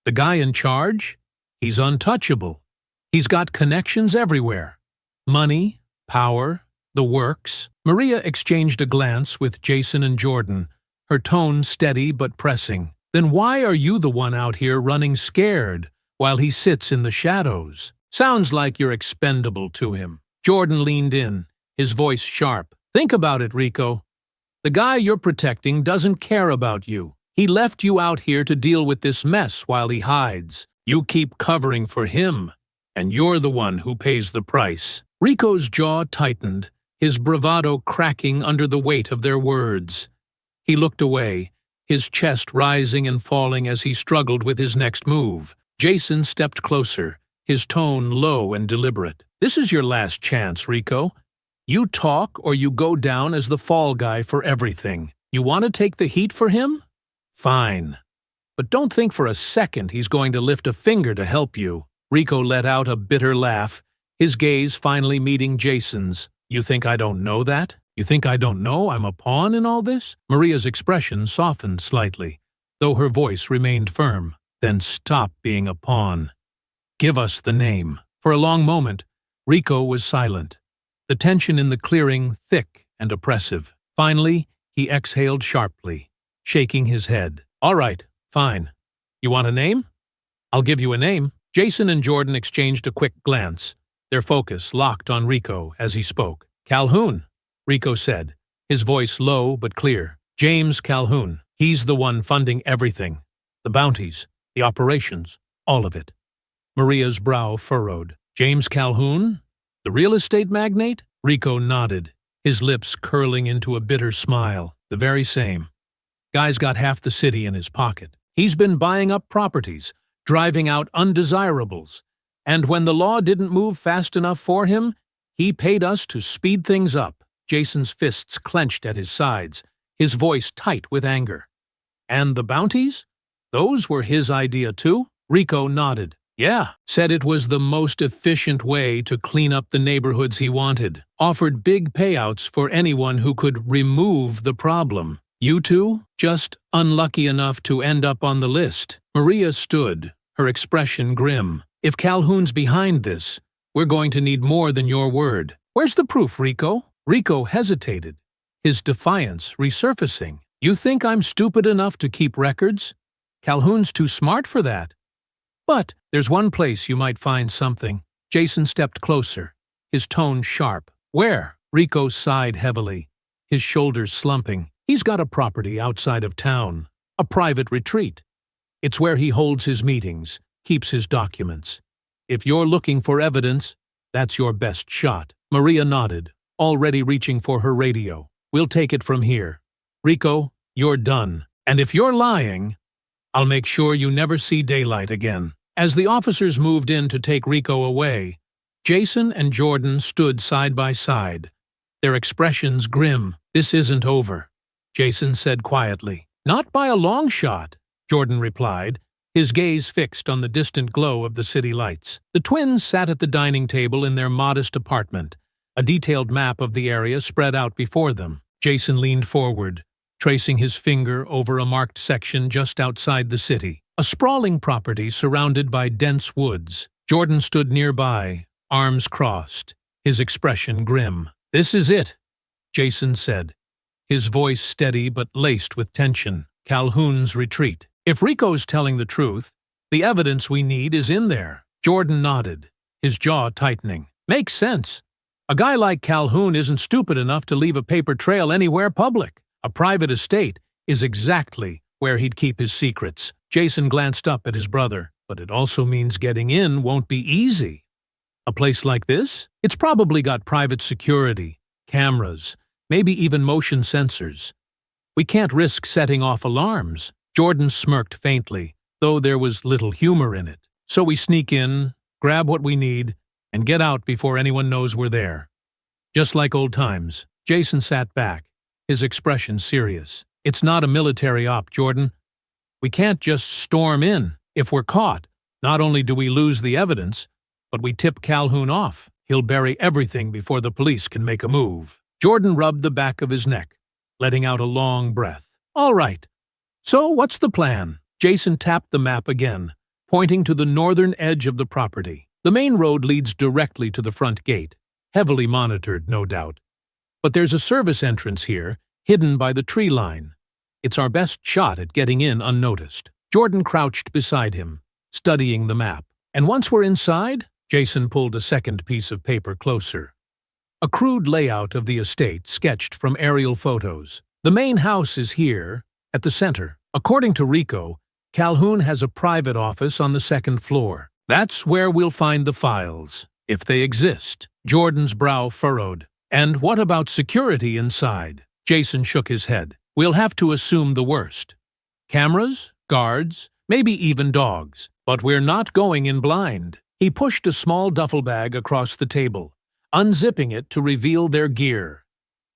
The guy in charge? He's untouchable. He's got connections everywhere. Money, power, the works." Maria exchanged a glance with Jason and Jordan, her tone steady but pressing. "Then why are you the one out here running scared while he sits in the shadows? Sounds like you're expendable to him." Jordan leaned in, his voice sharp. "Think about it, Rico. The guy you're protecting doesn't care about you. He left you out here to deal with this mess while he hides. You keep covering for him, and you're the one who pays the price." Rico's jaw tightened, his bravado cracking under the weight of their words. He looked away, his chest rising and falling as he struggled with his next move. Jason stepped closer, his tone low and deliberate. "This is your last chance, Rico. You talk or you go down as the fall guy for everything. You want to take the heat for him? Fine. But don't think for a second he's going to lift a finger to help you. Rico let out a bitter laugh, his gaze finally meeting Jason's. You think I don't know that? You think I don't know I'm a pawn in all this? Maria's expression softened slightly, though her voice remained firm. Then stop being a pawn. Give us the name. For a long moment, Rico was silent, the tension in the clearing thick and oppressive. Finally, he exhaled sharply, shaking his head. All right, fine. You want a name? I'll give you a name. Jason and Jordan exchanged a quick glance, their focus locked on Rico as he spoke. Calhoun, Rico said, his voice low but clear. James Calhoun. He's the one funding everything. The bounties, the operations, all of it. Maria's brow furrowed. James Calhoun? The real estate magnate? Rico nodded, his lips curling into a bitter smile. The very same. Guy's got half the city in his pocket. He's been buying up properties, driving out undesirables. And when the law didn't move fast enough for him, he paid us to speed things up. Jason's fists clenched at his sides, his voice tight with anger. And the bounties? Those were his idea too? Rico nodded. Yeah, said it was the most efficient way to clean up the neighborhoods he wanted. Offered big payouts for anyone who could remove the problem. You two? Just unlucky enough to end up on the list. Maria stood, her expression grim. If Calhoun's behind this, we're going to need more than your word. Where's the proof, Rico? Rico hesitated, his defiance resurfacing. You think I'm stupid enough to keep records? Calhoun's too smart for that. But there's one place you might find something. Jason stepped closer, his tone sharp. Where? Rico sighed heavily, his shoulders slumping. He's got a property outside of town, a private retreat. It's where he holds his meetings, keeps his documents. If you're looking for evidence, that's your best shot. Maria nodded, already reaching for her radio. We'll take it from here. Rico, you're done. And if you're lying, I'll make sure you never see daylight again. As the officers moved in to take Rico away, Jason and Jordan stood side by side, their expressions grim. This isn't over, Jason said quietly. Not by a long shot, Jordan replied, his gaze fixed on the distant glow of the city lights. The twins sat at the dining table in their modest apartment, a detailed map of the area spread out before them. Jason leaned forward, tracing his finger over a marked section just outside the city, a sprawling property surrounded by dense woods. Jordan stood nearby, arms crossed, his expression grim. This is it, Jason said, his voice steady but laced with tension. Calhoun's retreat. If Rico's telling the truth, the evidence we need is in there. Jordan nodded, his jaw tightening. Makes sense. A guy like Calhoun isn't stupid enough to leave a paper trail anywhere public. A private estate is exactly where he'd keep his secrets. Jason glanced up at his brother. But it also means getting in won't be easy. A place like this? It's probably got private security, cameras, maybe even motion sensors. We can't risk setting off alarms. Jordan smirked faintly, though there was little humor in it. So we sneak in, grab what we need, and get out before anyone knows we're there. Just like old times. Jason sat back, his expression serious. It's not a military op, Jordan. We can't just storm in. If we're caught, not only do we lose the evidence, but we tip Calhoun off. He'll bury everything before the police can make a move. Jordan rubbed the back of his neck, letting out a long breath. All right. So what's the plan? Jason tapped the map again, pointing to the northern edge of the property. The main road leads directly to the front gate, heavily monitored, no doubt. But there's a service entrance here, hidden by the tree line. It's our best shot at getting in unnoticed. Jordan crouched beside him, studying the map. And once we're inside, Jason pulled a second piece of paper closer. A crude layout of the estate sketched from aerial photos. The main house is here, at the center. According to Rico, Calhoun has a private office on the second floor. That's where we'll find the files, if they exist. Jordan's brow furrowed. And what about security inside? Jason shook his head. We'll have to assume the worst. Cameras, guards, maybe even dogs. But we're not going in blind. He pushed a small duffel bag across the table, unzipping it to reveal their gear.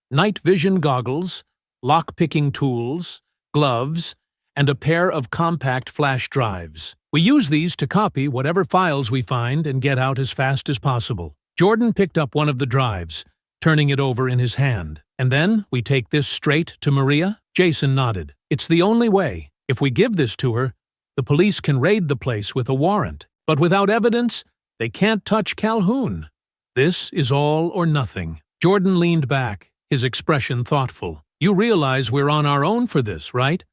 Night vision goggles, lock-picking tools, gloves, and a pair of compact flash drives. We use these to copy whatever files we find and get out as fast as possible. Jordan picked up one of the drives, turning it over in his hand. And then we take this straight to Maria? Jason nodded. It's the only way. If we give this to her, the police can raid the place with a warrant. But without evidence, they can't touch Calhoun. This is all or nothing. Jordan leaned back, his expression thoughtful. You realize we're on our own for this, right?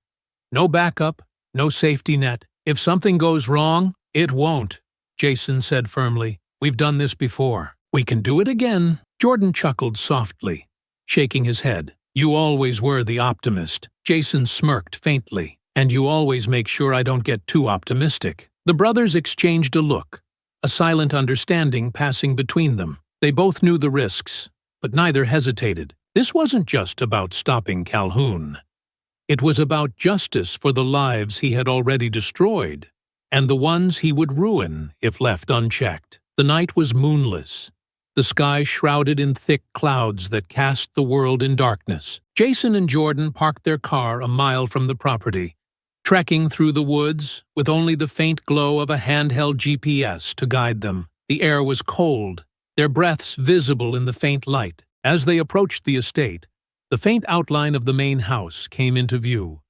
No backup, no safety net. If something goes wrong, it won't, Jason said firmly. We've done this before. We can do it again. Jordan chuckled softly, shaking his head. You always were the optimist. Jason smirked faintly. And you always make sure I don't get too optimistic. The brothers exchanged a look, a silent understanding passing between them. They both knew the risks, but neither hesitated. This wasn't just about stopping Calhoun. It was about justice for the lives he had already destroyed, and the ones he would ruin if left unchecked. The night was moonless, the sky shrouded in thick clouds that cast the world in darkness. Jason and Jordan parked their car a mile from the property, trekking through the woods with only the faint glow of a handheld GPS to guide them. The air was cold, their breaths visible in the faint light. As they approached the estate, the faint outline of the main house came into view.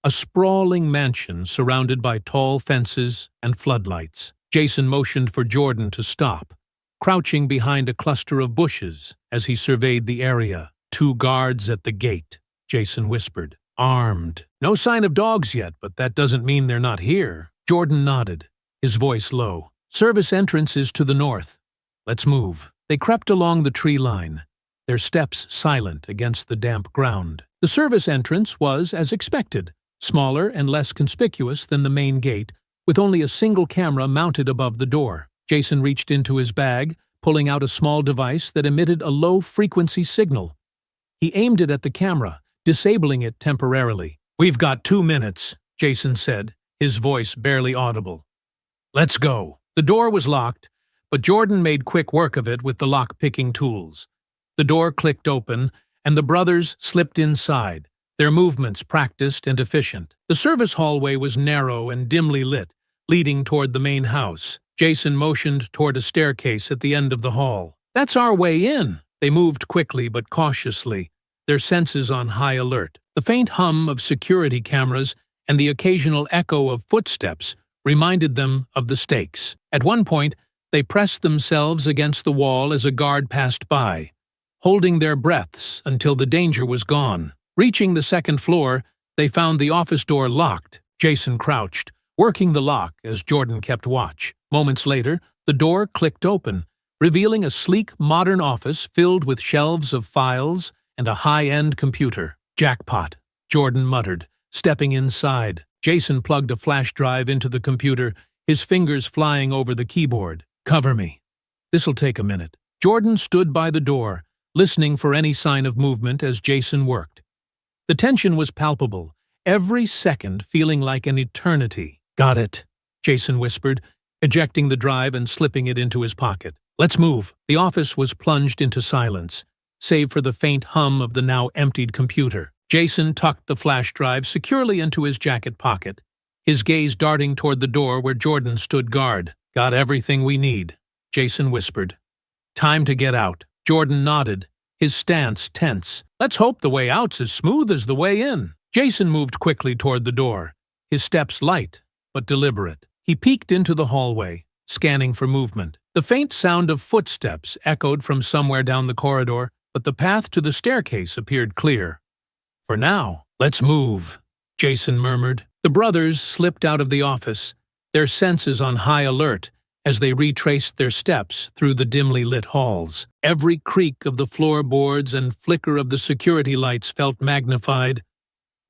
A sprawling mansion surrounded by tall fences and floodlights. Jason motioned for Jordan to stop, crouching behind a cluster of bushes as he surveyed the area. 2 guards at the gate, Jason whispered. Armed. No sign of dogs yet, but that doesn't mean they're not here. Jordan nodded, his voice low. Service entrance is to the north. Let's move. They crept along the tree line, their steps silent against the damp ground. The service entrance was, as expected, smaller and less conspicuous than the main gate, with only a single camera mounted above the door. Jason reached into his bag, pulling out a small device that emitted a low-frequency signal. He aimed it at the camera, disabling it temporarily. We've got 2 minutes, Jason said, his voice barely audible. Let's go. The door was locked, but Jordan made quick work of it with the lock-picking tools. The door clicked open, and the brothers slipped inside, their movements practiced and efficient. The service hallway was narrow and dimly lit, leading toward the main house. Jason motioned toward a staircase at the end of the hall. That's our way in. They moved quickly but cautiously, their senses on high alert. The faint hum of security cameras and the occasional echo of footsteps reminded them of the stakes. At one point, they pressed themselves against the wall as a guard passed by, holding their breaths until the danger was gone. Reaching the 2nd floor, they found the office door locked. Jason crouched, working the lock as Jordan kept watch. Moments later, the door clicked open, revealing a sleek, modern office filled with shelves of files and a high-end computer. Jackpot, Jordan muttered, stepping inside. Jason plugged a flash drive into the computer, his fingers flying over the keyboard. Cover me. This'll take a minute. Jordan stood by the door, listening for any sign of movement as Jason worked. The tension was palpable, every second feeling like an eternity. Got it, Jason whispered, ejecting the drive and slipping it into his pocket. Let's move. The office was plunged into silence, save for the faint hum of the now emptied computer. Jason tucked the flash drive securely into his jacket pocket, his gaze darting toward the door where Jordan stood guard. Got everything we need, Jason whispered. Time to get out. Jordan nodded, his stance tense. Let's hope the way out's as smooth as the way in. Jason moved quickly toward the door, his steps light but deliberate. He peeked into the hallway, scanning for movement. The faint sound of footsteps echoed from somewhere down the corridor, but the path to the staircase appeared clear. For now, let's move, Jason murmured. The brothers slipped out of the office, their senses on high alert as they retraced their steps through the dimly lit halls. Every creak of the floorboards and flicker of the security lights felt magnified,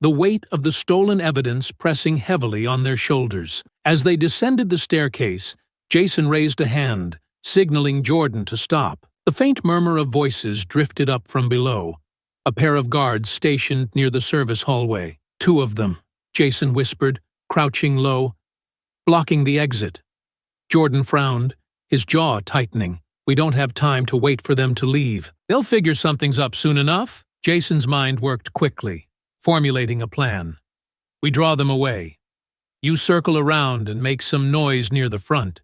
the weight of the stolen evidence pressing heavily on their shoulders. As they descended the staircase, Jason raised a hand, signaling Jordan to stop. The faint murmur of voices drifted up from below, a pair of guards stationed near the service hallway. 2 of them, Jason whispered, crouching low, blocking the exit. Jordan frowned, his jaw tightening. We don't have time to wait for them to leave. They'll figure something's up soon enough. Jason's mind worked quickly. formulating a plan. We draw them away. You circle around and make some noise near the front.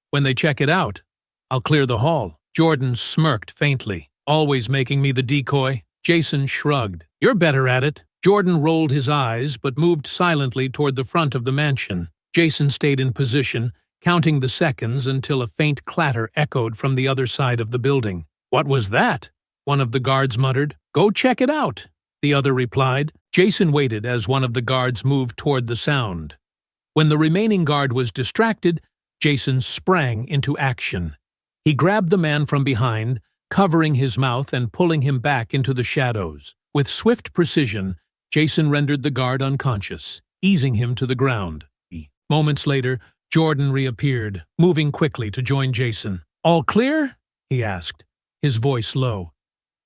When they check it out, I'll clear the hall. Jordan smirked faintly. Always making me the decoy? Jason shrugged. You're better at it. Jordan rolled his eyes but moved silently toward the front of the mansion. Jason stayed in position, counting the seconds until a faint clatter echoed from the other side of the building. What was that? One of the guards muttered. Go check it out, the other replied. Jason waited as one of the guards moved toward the sound. When the remaining guard was distracted, Jason sprang into action. He grabbed the man from behind, covering his mouth and pulling him back into the shadows. With swift precision, Jason rendered the guard unconscious, easing him to the ground. Moments later, Jordan reappeared, moving quickly to join Jason. All clear? He asked, his voice low.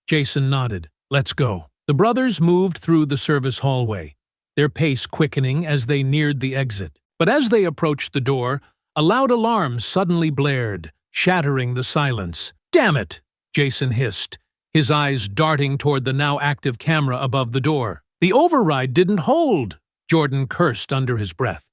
Jason nodded. Let's go. The brothers moved through the service hallway, their pace quickening as they neared the exit. But as they approached the door, a loud alarm suddenly blared, shattering the silence. Damn it! Jason hissed, his eyes darting toward the now active camera above the door. The override didn't hold, Jordan cursed under his breath.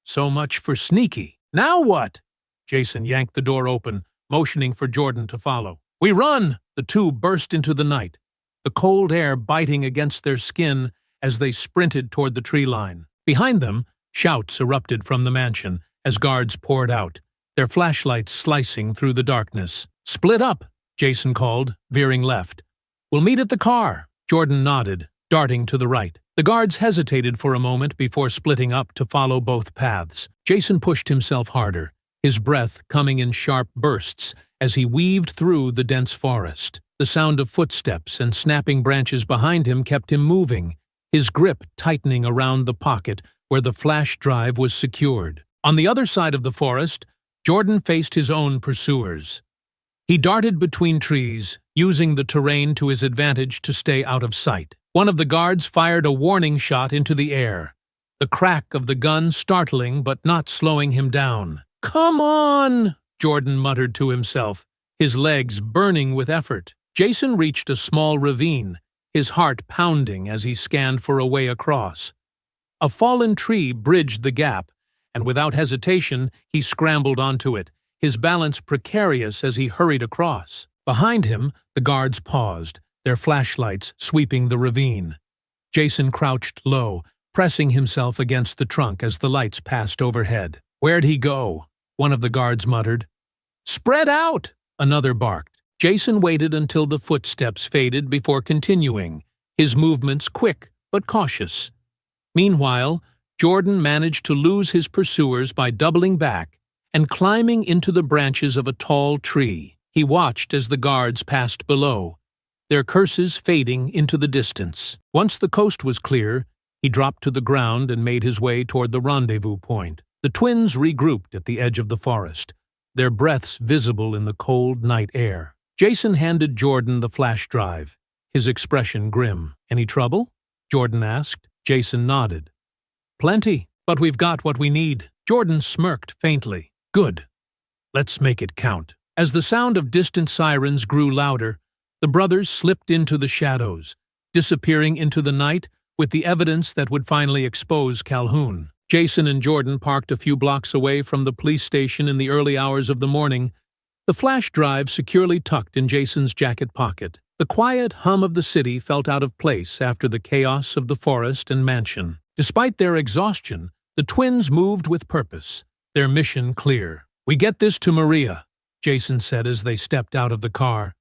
So much for sneaky. Now what? Jason yanked the door open, motioning for Jordan to follow. We run! The two burst into the night, the cold air biting against their skin as they sprinted toward the tree line. Behind them, shouts erupted from the mansion as guards poured out, their flashlights slicing through the darkness. Split up, Jason called, veering left. We'll meet at the car. Jordan nodded, darting to the right. The guards hesitated for a moment before splitting up to follow both paths. Jason pushed himself harder, his breath coming in sharp bursts as he weaved through the dense forest. The sound of footsteps and snapping branches behind him kept him moving, his grip tightening around the pocket where the flash drive was secured. On the other side of the forest, Jordan faced his own pursuers. He darted between trees, using the terrain to his advantage to stay out of sight. One of the guards fired a warning shot into the air, the crack of the gun startling but not slowing him down. Come on! Jordan muttered to himself, his legs burning with effort. Jason reached a small ravine, his heart pounding as he scanned for a way across. A fallen tree bridged the gap, and without hesitation, he scrambled onto it, his balance precarious as he hurried across. Behind him, the guards paused, their flashlights sweeping the ravine. Jason crouched low, pressing himself against the trunk as the lights passed overhead. Where'd he go? One of the guards muttered. Spread out! Another barked. Jason waited until the footsteps faded before continuing, his movements quick but cautious. Meanwhile, Jordan managed to lose his pursuers by doubling back and climbing into the branches of a tall tree. He watched as the guards passed below, their curses fading into the distance. Once the coast was clear, he dropped to the ground and made his way toward the rendezvous point. The twins regrouped at the edge of the forest, their breaths visible in the cold night air. Jason handed Jordan the flash drive, his expression grim. Any trouble? Jordan asked. Jason nodded. Plenty, but we've got what we need. Jordan smirked faintly. Good. Let's make it count. As the sound of distant sirens grew louder, the brothers slipped into the shadows, disappearing into the night with the evidence that would finally expose Calhoun. Jason and Jordan parked a few blocks away from the police station in the early hours of the morning, the flash drive securely tucked in Jason's jacket pocket. The quiet hum of the city felt out of place after the chaos of the forest and mansion. Despite their exhaustion, the twins moved with purpose, their mission clear. We get this to Maria, Jason said as they stepped out of the car.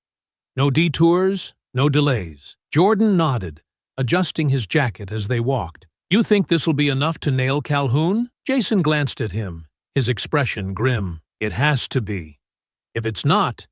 No detours, no delays. Jordan nodded, adjusting his jacket as they walked. You think this'll be enough to nail Calhoun? Jason glanced at him, his expression grim. It has to be. If it's not,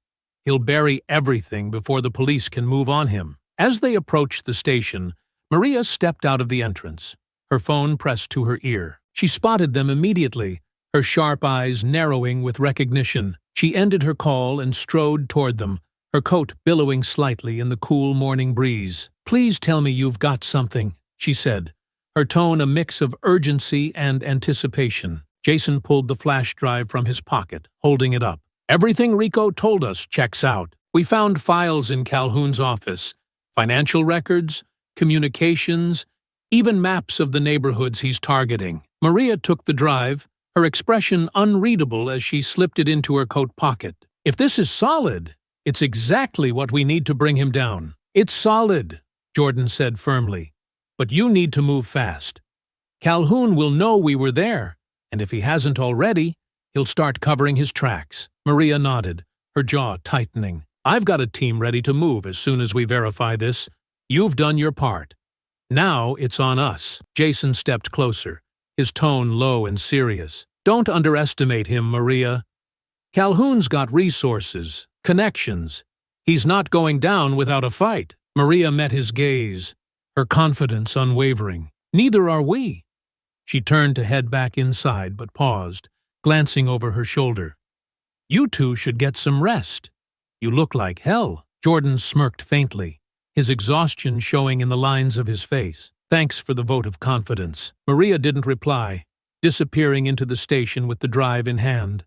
he'll bury everything before the police can move on him. As they approached the station, Maria stepped out of the entrance, her phone pressed to her ear. She spotted them immediately, her sharp eyes narrowing with recognition. She ended her call and strode toward them, her coat billowing slightly in the cool morning breeze. Please tell me you've got something, she said, her tone a mix of urgency and anticipation. Jason pulled the flash drive from his pocket, holding it up. Everything Rico told us checks out. We found files in Calhoun's office, financial records, communications, even maps of the neighborhoods he's targeting. Maria took the drive, her expression unreadable as she slipped it into her coat pocket. If this is solid, it's exactly what we need to bring him down. It's solid, Jordan said firmly, but you need to move fast. Calhoun will know we were there, and if he hasn't already, he'll start covering his tracks. Maria nodded, her jaw tightening. I've got a team ready to move as soon as we verify this. You've done your part. Now it's on us. Jason stepped closer, his tone low and serious. Don't underestimate him, Maria. Calhoun's got resources, connections. He's not going down without a fight. Maria met his gaze, her confidence unwavering. Neither are we. She turned to head back inside but paused, glancing over her shoulder. You two should get some rest. You look like hell. Jordan smirked faintly, his exhaustion showing in the lines of his face. Thanks for the vote of confidence. Maria didn't reply, disappearing into the station with the drive in hand.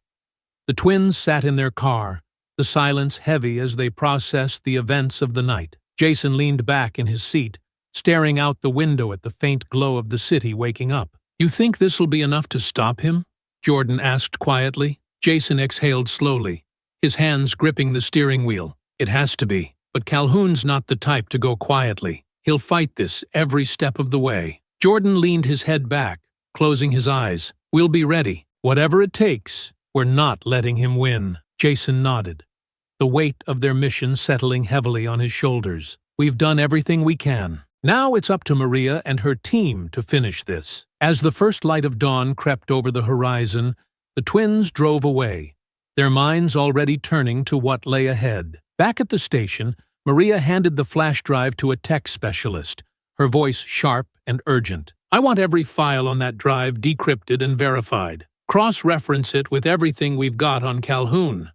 The twins sat in their car, the silence heavy as they processed the events of the night. Jason leaned back in his seat, staring out the window at the faint glow of the city waking up. You think this'll be enough to stop him? Jordan asked quietly. Jason exhaled slowly, his hands gripping the steering wheel. It has to be, but Calhoun's not the type to go quietly. He'll fight this every step of the way. Jordan leaned his head back, closing his eyes. We'll be ready. Whatever it takes, we're not letting him win. Jason nodded, the weight of their mission settling heavily on his shoulders. We've done everything we can. Now it's up to Maria and her team to finish this. As the first light of dawn crept over the horizon, the twins drove away, their minds already turning to what lay ahead. Back at the station, Maria handed the flash drive to a tech specialist, her voice sharp and urgent. I want every file on that drive decrypted and verified. Cross-reference it with everything we've got on Calhoun.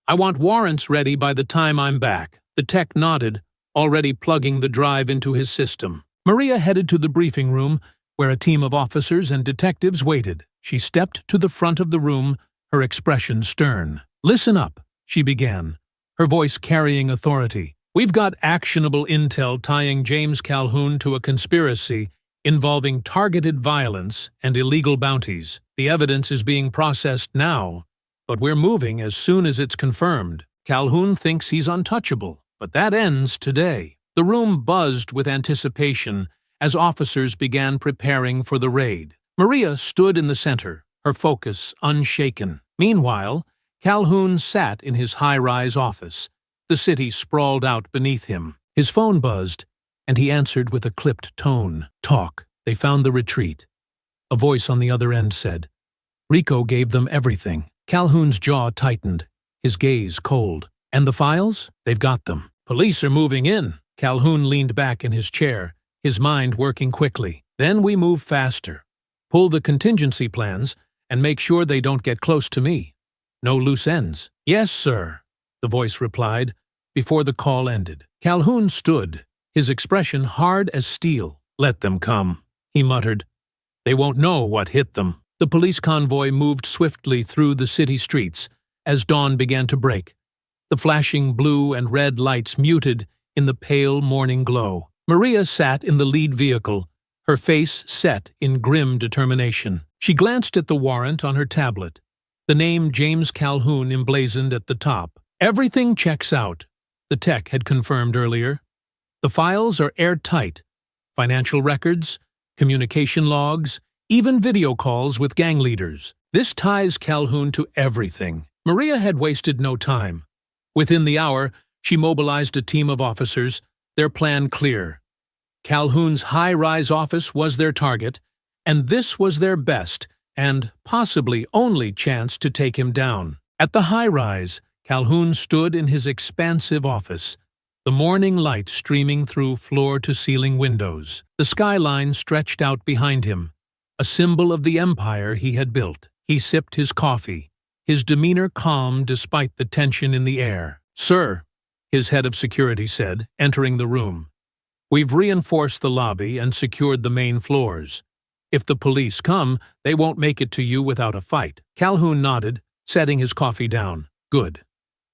I want warrants ready by the time I'm back. The tech nodded, already plugging the drive into his system. Maria headed to the briefing room, where a team of officers and detectives waited. She stepped to the front of the room, her expression stern. Listen up, she began, her voice carrying authority. We've got actionable intel tying James Calhoun to a conspiracy involving targeted violence and illegal bounties. The evidence is being processed now, but we're moving as soon as it's confirmed. Calhoun thinks he's untouchable, but that ends today. The room buzzed with anticipation as officers began preparing for the raid. Maria stood in the center, her focus unshaken. Meanwhile, Calhoun sat in his high-rise office. The city sprawled out beneath him. His phone buzzed, and he answered with a clipped tone. Talk. They found the retreat. A voice on the other end said. Rico gave them everything. Calhoun's jaw tightened, his gaze cold. And the files? They've got them. Police are moving in. Calhoun leaned back in his chair, his mind working quickly. Then we move faster. Pull the contingency plans and make sure they don't get close to me. No loose ends. Yes, sir, the voice replied, before the call ended. Calhoun stood, his expression hard as steel. Let them come, he muttered. They won't know what hit them. The police convoy moved swiftly through the city streets as dawn began to break, the flashing blue and red lights muted in the pale morning glow. Maria sat in the lead vehicle, her face set in grim determination. She glanced at the warrant on her tablet, the name James Calhoun emblazoned at the top. Everything checks out, the tech had confirmed earlier. The files are airtight. Financial records, communication logs, even video calls with gang leaders. This ties Calhoun to everything. Maria had wasted no time. Within the hour, she mobilized a team of officers, their plan clear. Calhoun's high-rise office was their target, and this was their best and possibly only chance to take him down. At the high-rise, Calhoun stood in his expansive office, the morning light streaming through floor-to-ceiling windows. The skyline stretched out behind him, a symbol of the empire he had built. He sipped his coffee, his demeanor calm despite the tension in the air. Sir, his head of security said, entering the room, we've reinforced the lobby and secured the main floors. If the police come, they won't make it to you without a fight. Calhoun nodded, setting his coffee down. Good.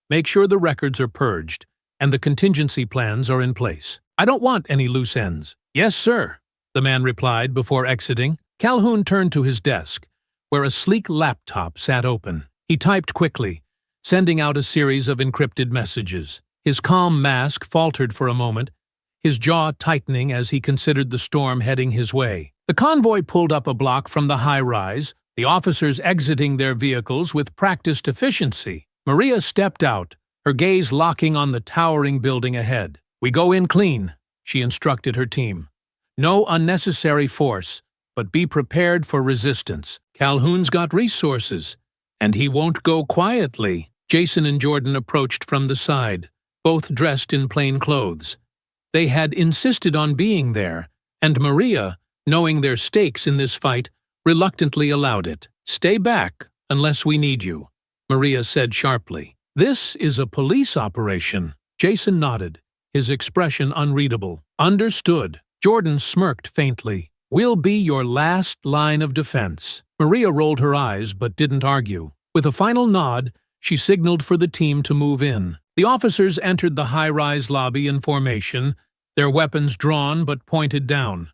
Make sure the records are purged and the contingency plans are in place. I don't want any loose ends. Yes, sir. the man replied before exiting. Calhoun turned to his desk, where a sleek laptop sat open. He typed quickly, sending out a series of encrypted messages. His calm mask faltered for a moment, his jaw tightening as he considered the storm heading his way. The convoy pulled up a block from the high-rise, the officers exiting their vehicles with practiced efficiency. Maria stepped out, her gaze locking on the towering building ahead. "We go in clean," she instructed her team. "No unnecessary force, but be prepared for resistance. Calhoun's got resources, and he won't go quietly." Jason and Jordan approached from the side, both dressed in plain clothes. They had insisted on being there, and Maria, knowing their stakes in this fight, reluctantly allowed it. "Stay back, unless we need you," Maria said sharply. "This is a police operation." Jason nodded, his expression unreadable. "Understood." Jordan smirked faintly. "We'll be your last line of defense." Maria rolled her eyes but didn't argue. With a final nod, she signaled for the team to move in. The officers entered the high-rise lobby in formation, their weapons drawn but pointed down.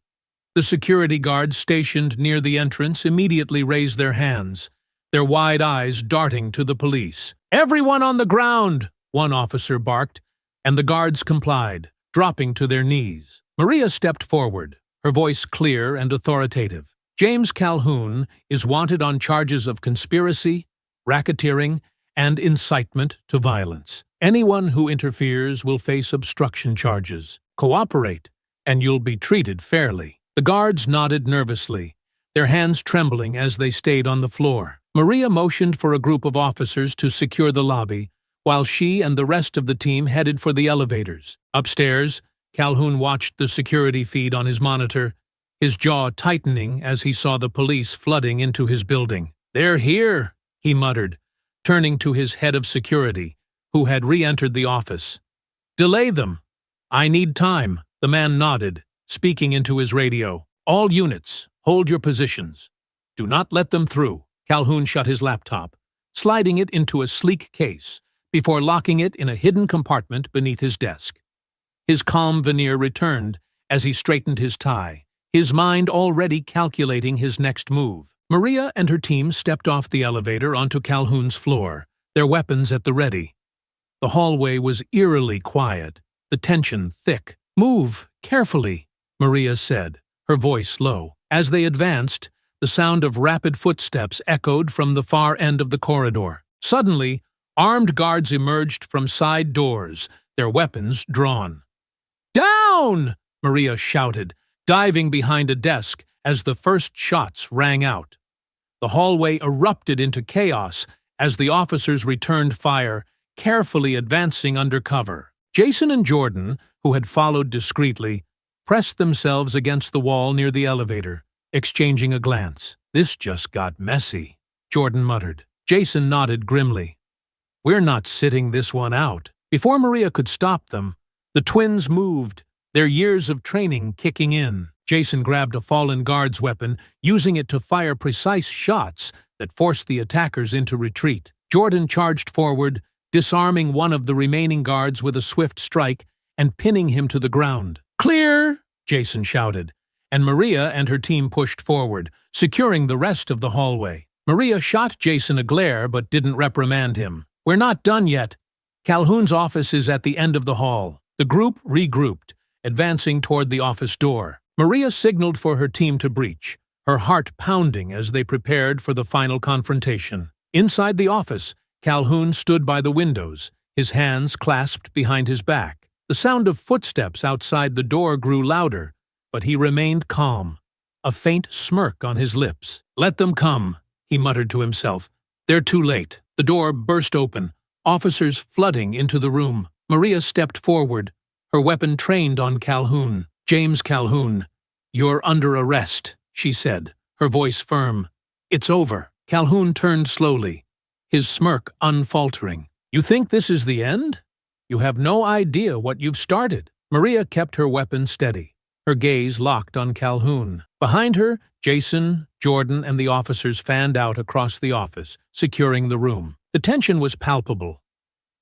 The security guards stationed near the entrance immediately raised their hands, their wide eyes darting to the police. "Everyone on the ground!" one officer barked, and the guards complied, dropping to their knees. Maria stepped forward, her voice clear and authoritative. "James Calhoun is wanted on charges of conspiracy, racketeering, and incitement to violence. Anyone who interferes will face obstruction charges. Cooperate, and you'll be treated fairly." The guards nodded nervously, their hands trembling as they stayed on the floor. Maria motioned for a group of officers to secure the lobby, while she and the rest of the team headed for the elevators. Upstairs, Calhoun watched the security feed on his monitor, his jaw tightening as he saw the police flooding into his building. "They're here," he muttered, turning to his head of security, who had re-entered the office. "Delay them. I need time." The man nodded, speaking into his radio. "All units, hold your positions. Do not let them through." Calhoun shut his laptop, sliding it into a sleek case, before locking it in a hidden compartment beneath his desk. His calm veneer returned as he straightened his tie, his mind already calculating his next move. Maria and her team stepped off the elevator onto Calhoun's floor, their weapons at the ready. The hallway was eerily quiet, the tension thick. "Move, carefully," Maria said, her voice low. As they advanced, the sound of rapid footsteps echoed from the far end of the corridor. Suddenly, armed guards emerged from side doors, their weapons drawn. "Down!" Maria shouted, diving behind a desk as the first shots rang out. The hallway erupted into chaos as the officers returned fire, carefully advancing under cover. Jason and Jordan, who had followed discreetly, pressed themselves against the wall near the elevator, exchanging a glance. "This just got messy," Jordan muttered. Jason nodded grimly. "We're not sitting this one out." Before Maria could stop them, the twins moved, their years of training kicking in. Jason grabbed a fallen guard's weapon, using it to fire precise shots that forced the attackers into retreat. Jordan charged forward, disarming one of the remaining guards with a swift strike and pinning him to the ground. "Clear!" Jason shouted, and Maria and her team pushed forward, securing the rest of the hallway. Maria shot Jason a glare but didn't reprimand him. "We're not done yet. Calhoun's office is at the end of the hall." The group regrouped, advancing toward the office door. Maria signaled for her team to breach, her heart pounding as they prepared for the final confrontation. Inside the office, Calhoun stood by the windows, his hands clasped behind his back. The sound of footsteps outside the door grew louder, but he remained calm, a faint smirk on his lips. "Let them come," he muttered to himself. "They're too late." The door burst open, officers flooding into the room. Maria stepped forward, her weapon trained on Calhoun. "James Calhoun, you're under arrest," she said, her voice firm. "It's over." Calhoun turned slowly, his smirk unfaltering. "You think this is the end? You have no idea what you've started." Maria kept her weapon steady, her gaze locked on Calhoun. Behind her, Jason, Jordan, and the officers fanned out across the office, securing the room. The tension was palpable.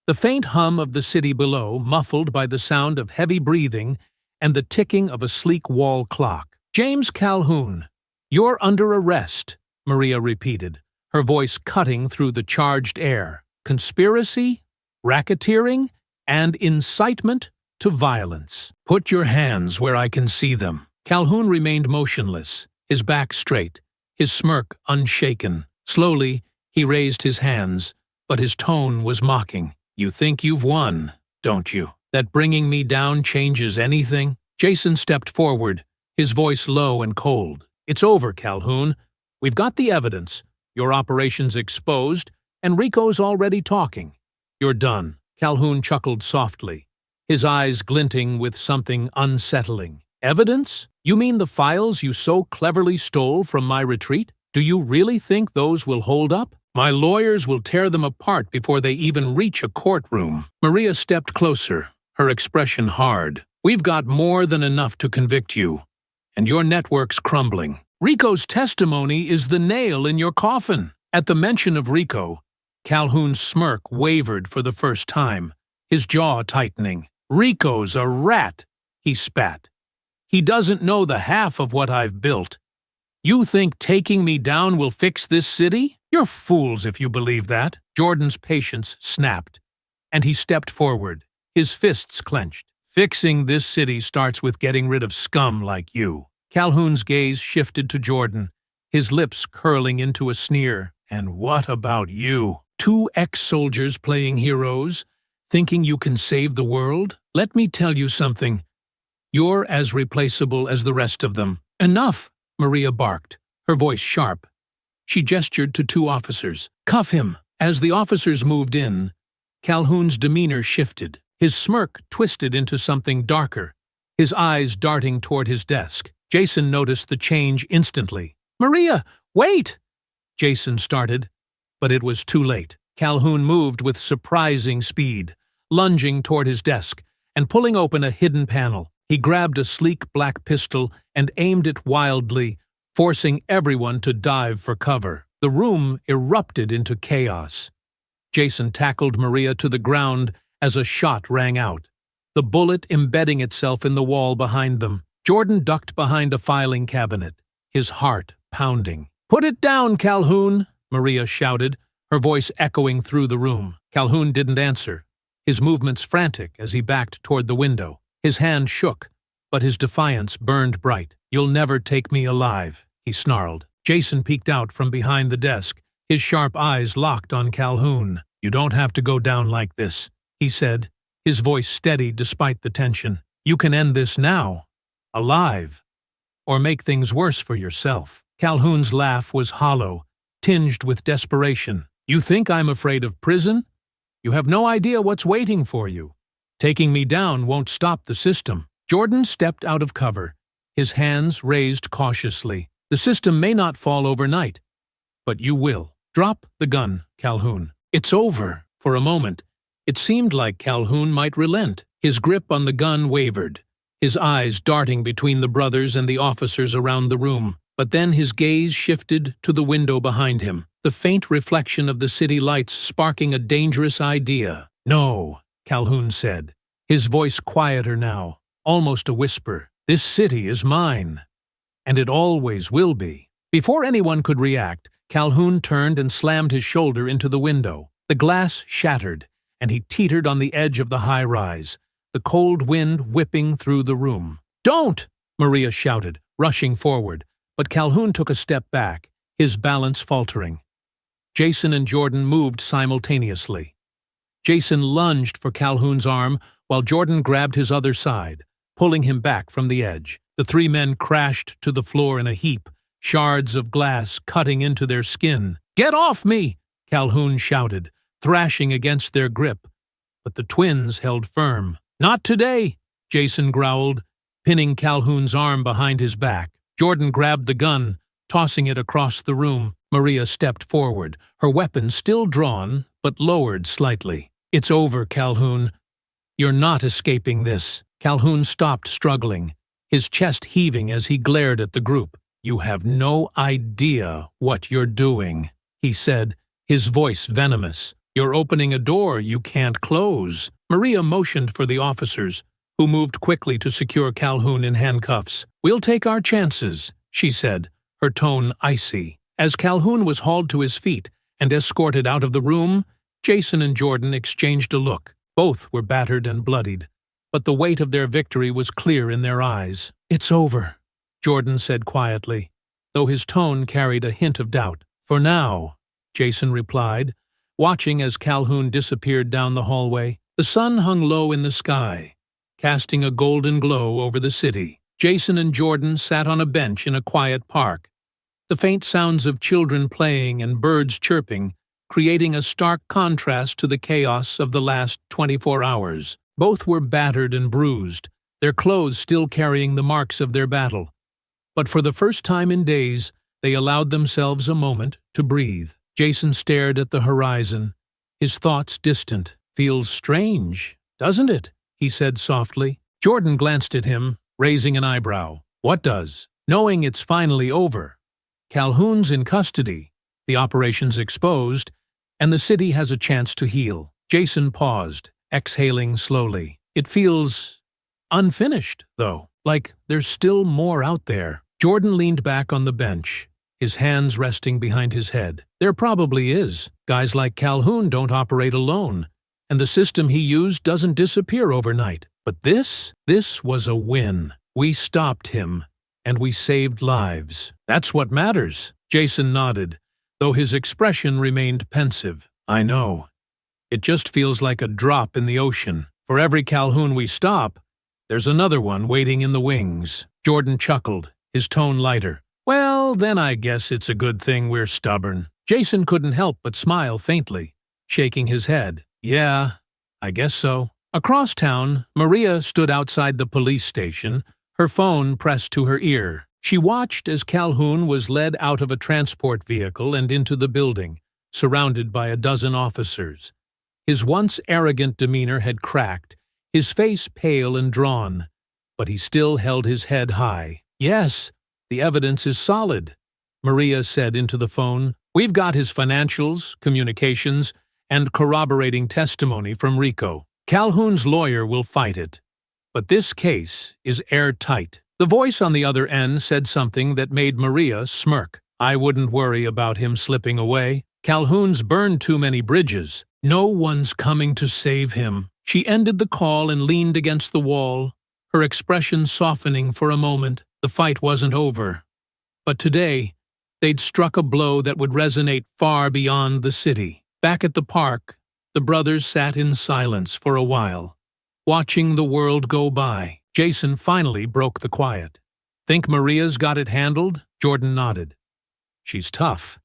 The faint hum of the city below, muffled by the sound of heavy breathing and the ticking of a sleek wall clock. James Calhoun, you're under arrest, Maria repeated, her voice cutting through the charged air. Conspiracy, racketeering, and incitement to violence. Put your hands where I can see them. Calhoun remained motionless, his back straight, his smirk unshaken. Slowly, he raised his hands, but his tone was mocking. You think you've won, don't you? That bringing me down changes anything? Jason stepped forward, his voice low and cold. It's over, Calhoun. We've got the evidence. Your operation's exposed, and Rico's already talking. You're done. Calhoun chuckled softly, his eyes glinting with something unsettling. Evidence? You mean the files you so cleverly stole from my retreat? Do you really think those will hold up? My lawyers will tear them apart before they even reach a courtroom. Maria stepped closer, her expression hard. We've got more than enough to convict you, and your network's crumbling. Rico's testimony is the nail in your coffin. At the mention of Rico, Calhoun's smirk wavered for the first time, his jaw tightening. Rico's a rat, he spat. He doesn't know the half of what I've built. You think taking me down will fix this city? You're fools if you believe that. Jordan's patience snapped, and he stepped forward, his fists clenched. Fixing this city starts with getting rid of scum like you. Calhoun's gaze shifted to Jordan, his lips curling into a sneer. And what about you? 2 ex-soldiers playing heroes, thinking you can save the world? Let me tell you something. You're as replaceable as the rest of them. Enough, Maria barked, her voice sharp. She gestured to 2 officers. Cuff him. As the officers moved in, Calhoun's demeanor shifted. His smirk twisted into something darker, his eyes darting toward his desk. Jason noticed the change instantly. Maria, wait! Jason started, but it was too late. Calhoun moved with surprising speed, lunging toward his desk and pulling open a hidden panel. He grabbed a sleek black pistol and aimed it wildly, forcing everyone to dive for cover. The room erupted into chaos. Jason tackled Maria to the ground as a shot rang out, the bullet embedding itself in the wall behind them. Jordan ducked behind a filing cabinet, his heart pounding. Put it down, Calhoun, Maria shouted, her voice echoing through the room. Calhoun didn't answer, his movements frantic as he backed toward the window. His hand shook, but his defiance burned bright. You'll never take me alive, he snarled. Jason peeked out from behind the desk, his sharp eyes locked on Calhoun. You don't have to go down like this, he said, his voice steady despite the tension. You can end this now, alive, or make things worse for yourself. Calhoun's laugh was hollow, tinged with desperation. You think I'm afraid of prison? You have no idea what's waiting for you. Taking me down won't stop the system. Jordan stepped out of cover, his hands raised cautiously. The system may not fall overnight, but you will. Drop the gun, Calhoun. It's over. For a moment, it seemed like Calhoun might relent. His grip on the gun wavered, his eyes darting between the brothers and the officers around the room. But then his gaze shifted to the window behind him, the faint reflection of the city lights sparking a dangerous idea. No, Calhoun said, his voice quieter now, almost a whisper. This city is mine, and it always will be. Before anyone could react, Calhoun turned and slammed his shoulder into the window. The glass shattered, and he teetered on the edge of the high-rise, the cold wind whipping through the room. Don't! Maria shouted, rushing forward, but Calhoun took a step back, his balance faltering. Jason and Jordan moved simultaneously. Jason lunged for Calhoun's arm, while Jordan grabbed his other side, pulling him back from the edge. The 3 men crashed to the floor in a heap, shards of glass cutting into their skin. Get off me! Calhoun shouted, thrashing against their grip. But the twins held firm. Not today, Jason growled, pinning Calhoun's arm behind his back. Jordan grabbed the gun, tossing it across the room. Maria stepped forward, her weapon still drawn, but lowered slightly. It's over, Calhoun. You're not escaping this. Calhoun stopped struggling, his chest heaving as he glared at the group. You have no idea what you're doing, he said, his voice venomous. You're opening a door you can't close. Maria motioned for the officers, who moved quickly to secure Calhoun in handcuffs. "We'll take our chances," she said, her tone icy. As Calhoun was hauled to his feet and escorted out of the room, Jason and Jordan exchanged a look. Both were battered and bloodied, but the weight of their victory was clear in their eyes. "It's over," Jordan said quietly, though his tone carried a hint of doubt. "For now," Jason replied, watching as Calhoun disappeared down the hallway. The sun hung low in the sky, casting a golden glow over the city. Jason and Jordan sat on a bench in a quiet park, the faint sounds of children playing and birds chirping creating a stark contrast to the chaos of the last 24 hours. Both were battered and bruised, their clothes still carrying the marks of their battle. But for the first time in days, they allowed themselves a moment to breathe. Jason stared at the horizon, his thoughts distant. "Feels strange, doesn't it?" he said softly. Jordan glanced at him, raising an eyebrow. "What does?" "Knowing it's finally over. Calhoun's in custody, the operation's exposed, and the city has a chance to heal." Jason paused, exhaling slowly. "It feels unfinished, though, like there's still more out there." Jordan leaned back on the bench, his hands resting behind his head. "There probably is. Guys like Calhoun don't operate alone, and the system he used doesn't disappear overnight. But this was a win. We stopped him, and we saved lives. That's what matters." Jason nodded, though his expression remained pensive. "I know. It just feels like a drop in the ocean. For every Calhoun we stop, there's another one waiting in the wings." Jordan chuckled, his tone lighter. "Well, then I guess it's a good thing we're stubborn." Jason couldn't help but smile faintly, shaking his head. "Yeah, I guess so." Across town, Maria stood outside the police station, her phone pressed to her ear. She watched as Calhoun was led out of a transport vehicle and into the building, surrounded by a dozen officers. His once arrogant demeanor had cracked, his face pale and drawn, but he still held his head high. "Yes, the evidence is solid," Maria said into the phone. "We've got his financials, communications, and corroborating testimony from Rico. Calhoun's lawyer will fight it, but this case is airtight." The voice on the other end said something that made Maria smirk. "I wouldn't worry about him slipping away. Calhoun's burned too many bridges. No one's coming to save him." She ended the call and leaned against the wall, her expression softening for a moment. The fight wasn't over. But today, they'd struck a blow that would resonate far beyond the city. Back at the park, the brothers sat in silence for a while, watching the world go by. Jason finally broke the quiet. "Think Maria's got it handled?" Jordan nodded. "She's tough.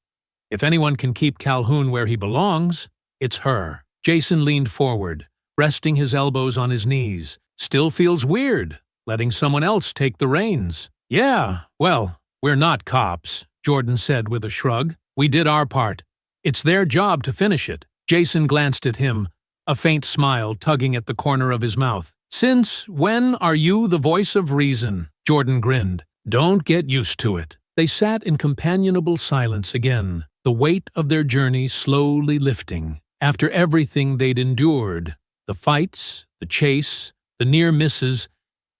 If anyone can keep Calhoun where he belongs, it's her." Jason leaned forward, resting his elbows on his knees. "Still feels weird, letting someone else take the reins." "Yeah, well, we're not cops," Jordan said with a shrug. "We did our part. It's their job to finish it." Jason glanced at him, a faint smile tugging at the corner of his mouth. "Since when are you the voice of reason?" Jordan grinned. "Don't get used to it." They sat in companionable silence again, the weight of their journey slowly lifting. After everything they'd endured, the fights, the chase, the near misses,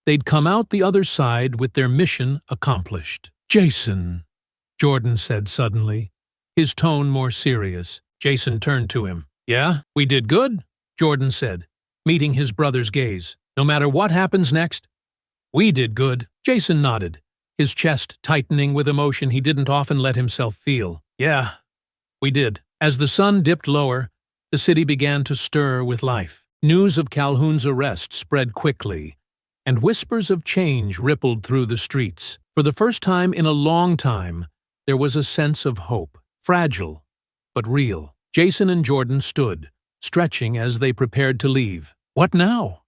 they'd come out the other side with their mission accomplished. "Jason," Jordan said suddenly, his tone more serious. Jason turned to him. "Yeah, we did good," Jordan said, meeting his brother's gaze. "No matter what happens next, we did good." Jason nodded, his chest tightening with emotion he didn't often let himself feel. "Yeah, we did." As the sun dipped lower, the city began to stir with life. News of Calhoun's arrest spread quickly, and whispers of change rippled through the streets. For the first time in a long time, there was a sense of hope, fragile, but real. Jason and Jordan stood, stretching as they prepared to leave. "What now?"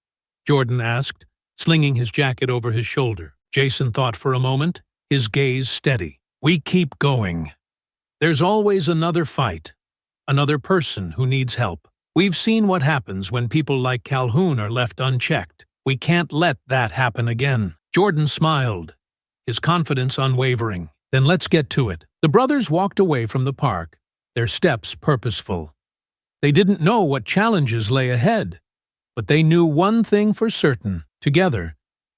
Jordan asked, slinging his jacket over his shoulder. Jason thought for a moment, his gaze steady. "We keep going. There's always another fight, another person who needs help. We've seen what happens when people like Calhoun are left unchecked. We can't let that happen again." Jordan smiled, his confidence unwavering. "Then let's get to it." The brothers walked away from the park, their steps purposeful. They didn't know what challenges lay ahead, but they knew one thing for certain: Together,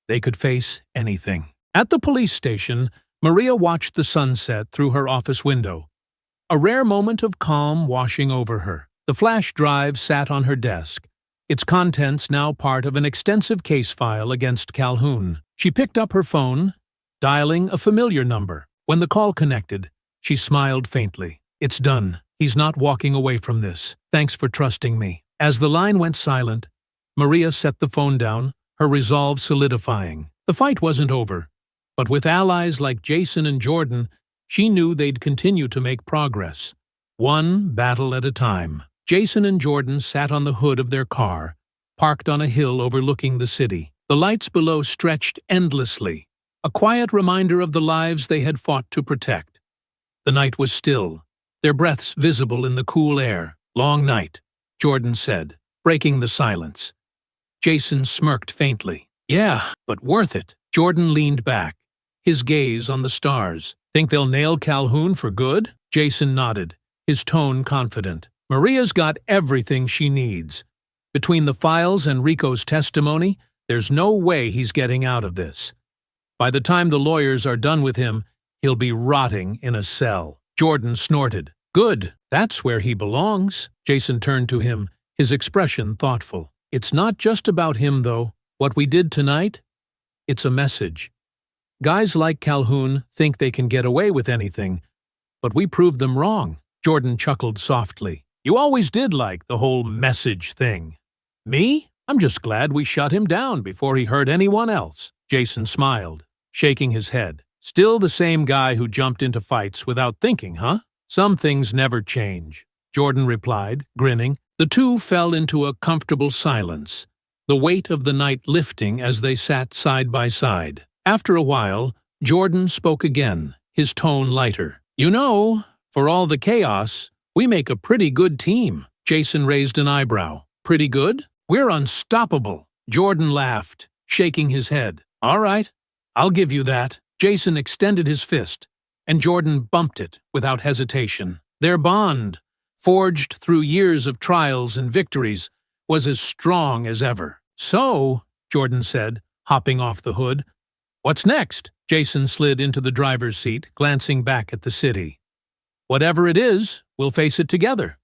they could face anything. At the police station, Maria watched the sunset through her office window, a rare moment of calm washing over her. The flash drive sat on her desk, its contents now part of an extensive case file against Calhoun. She picked up her phone, dialing a familiar number. When the call connected, she smiled faintly. "It's done. He's not walking away from this. Thanks for trusting me." As the line went silent, Maria set the phone down, her resolve solidifying. The fight wasn't over, but with allies like Jason and Jordan, she knew they'd continue to make progress, one battle at a time. Jason and Jordan sat on the hood of their car, parked on a hill overlooking the city. The lights below stretched endlessly, a quiet reminder of the lives they had fought to protect. The night was still, their breaths visible in the cool air. "Long night," Jordan said, breaking the silence. Jason smirked faintly. "Yeah, but worth it." Jordan leaned back, his gaze on the stars. "Think they'll nail Calhoun for good?" Jason nodded, his tone confident. "Maria's got everything she needs. Between the files and Rico's testimony, there's no way he's getting out of this. By the time the lawyers are done with him, he'll be rotting in a cell." Jordan snorted. "Good, that's where he belongs." Jason turned to him, his expression thoughtful. "It's not just about him, though. What we did tonight? It's a message. Guys like Calhoun think they can get away with anything, but we proved them wrong." Jordan chuckled softly. "You always did like the whole message thing." "Me? I'm just glad we shut him down before he hurt anyone else." Jason smiled, shaking his head. "Still the same guy who jumped into fights without thinking, huh?" "Some things never change," Jordan replied, grinning. The two fell into a comfortable silence, the weight of the night lifting as they sat side by side. After a while, Jordan spoke again, his tone lighter. "You know, for all the chaos, we make a pretty good team." Jason raised an eyebrow. "Pretty good? We're unstoppable." Jordan laughed, shaking his head. "All right, I'll give you that." Jason extended his fist, and Jordan bumped it without hesitation. Their bond, forged through years of trials and victories, was as strong as ever. "So," Jordan said, hopping off the hood, "what's next?" Jason slid into the driver's seat, glancing back at the city. "Whatever it is, we'll face it together.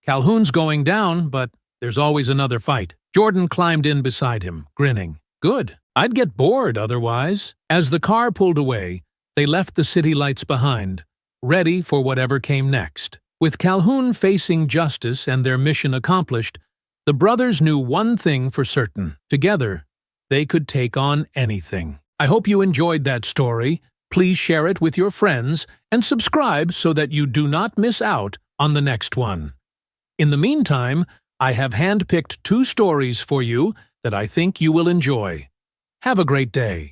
Calhoun's going down, but there's always another fight." Jordan climbed in beside him, grinning. "Good. I'd get bored otherwise." As the car pulled away, they left the city lights behind, ready for whatever came next. With Calhoun facing justice and their mission accomplished, the brothers knew one thing for certain. Together, they could take on anything. I hope you enjoyed that story. Please share it with your friends and subscribe so that you do not miss out on the next one. In the meantime, I have handpicked 2 stories for you that I think you will enjoy. Have a great day.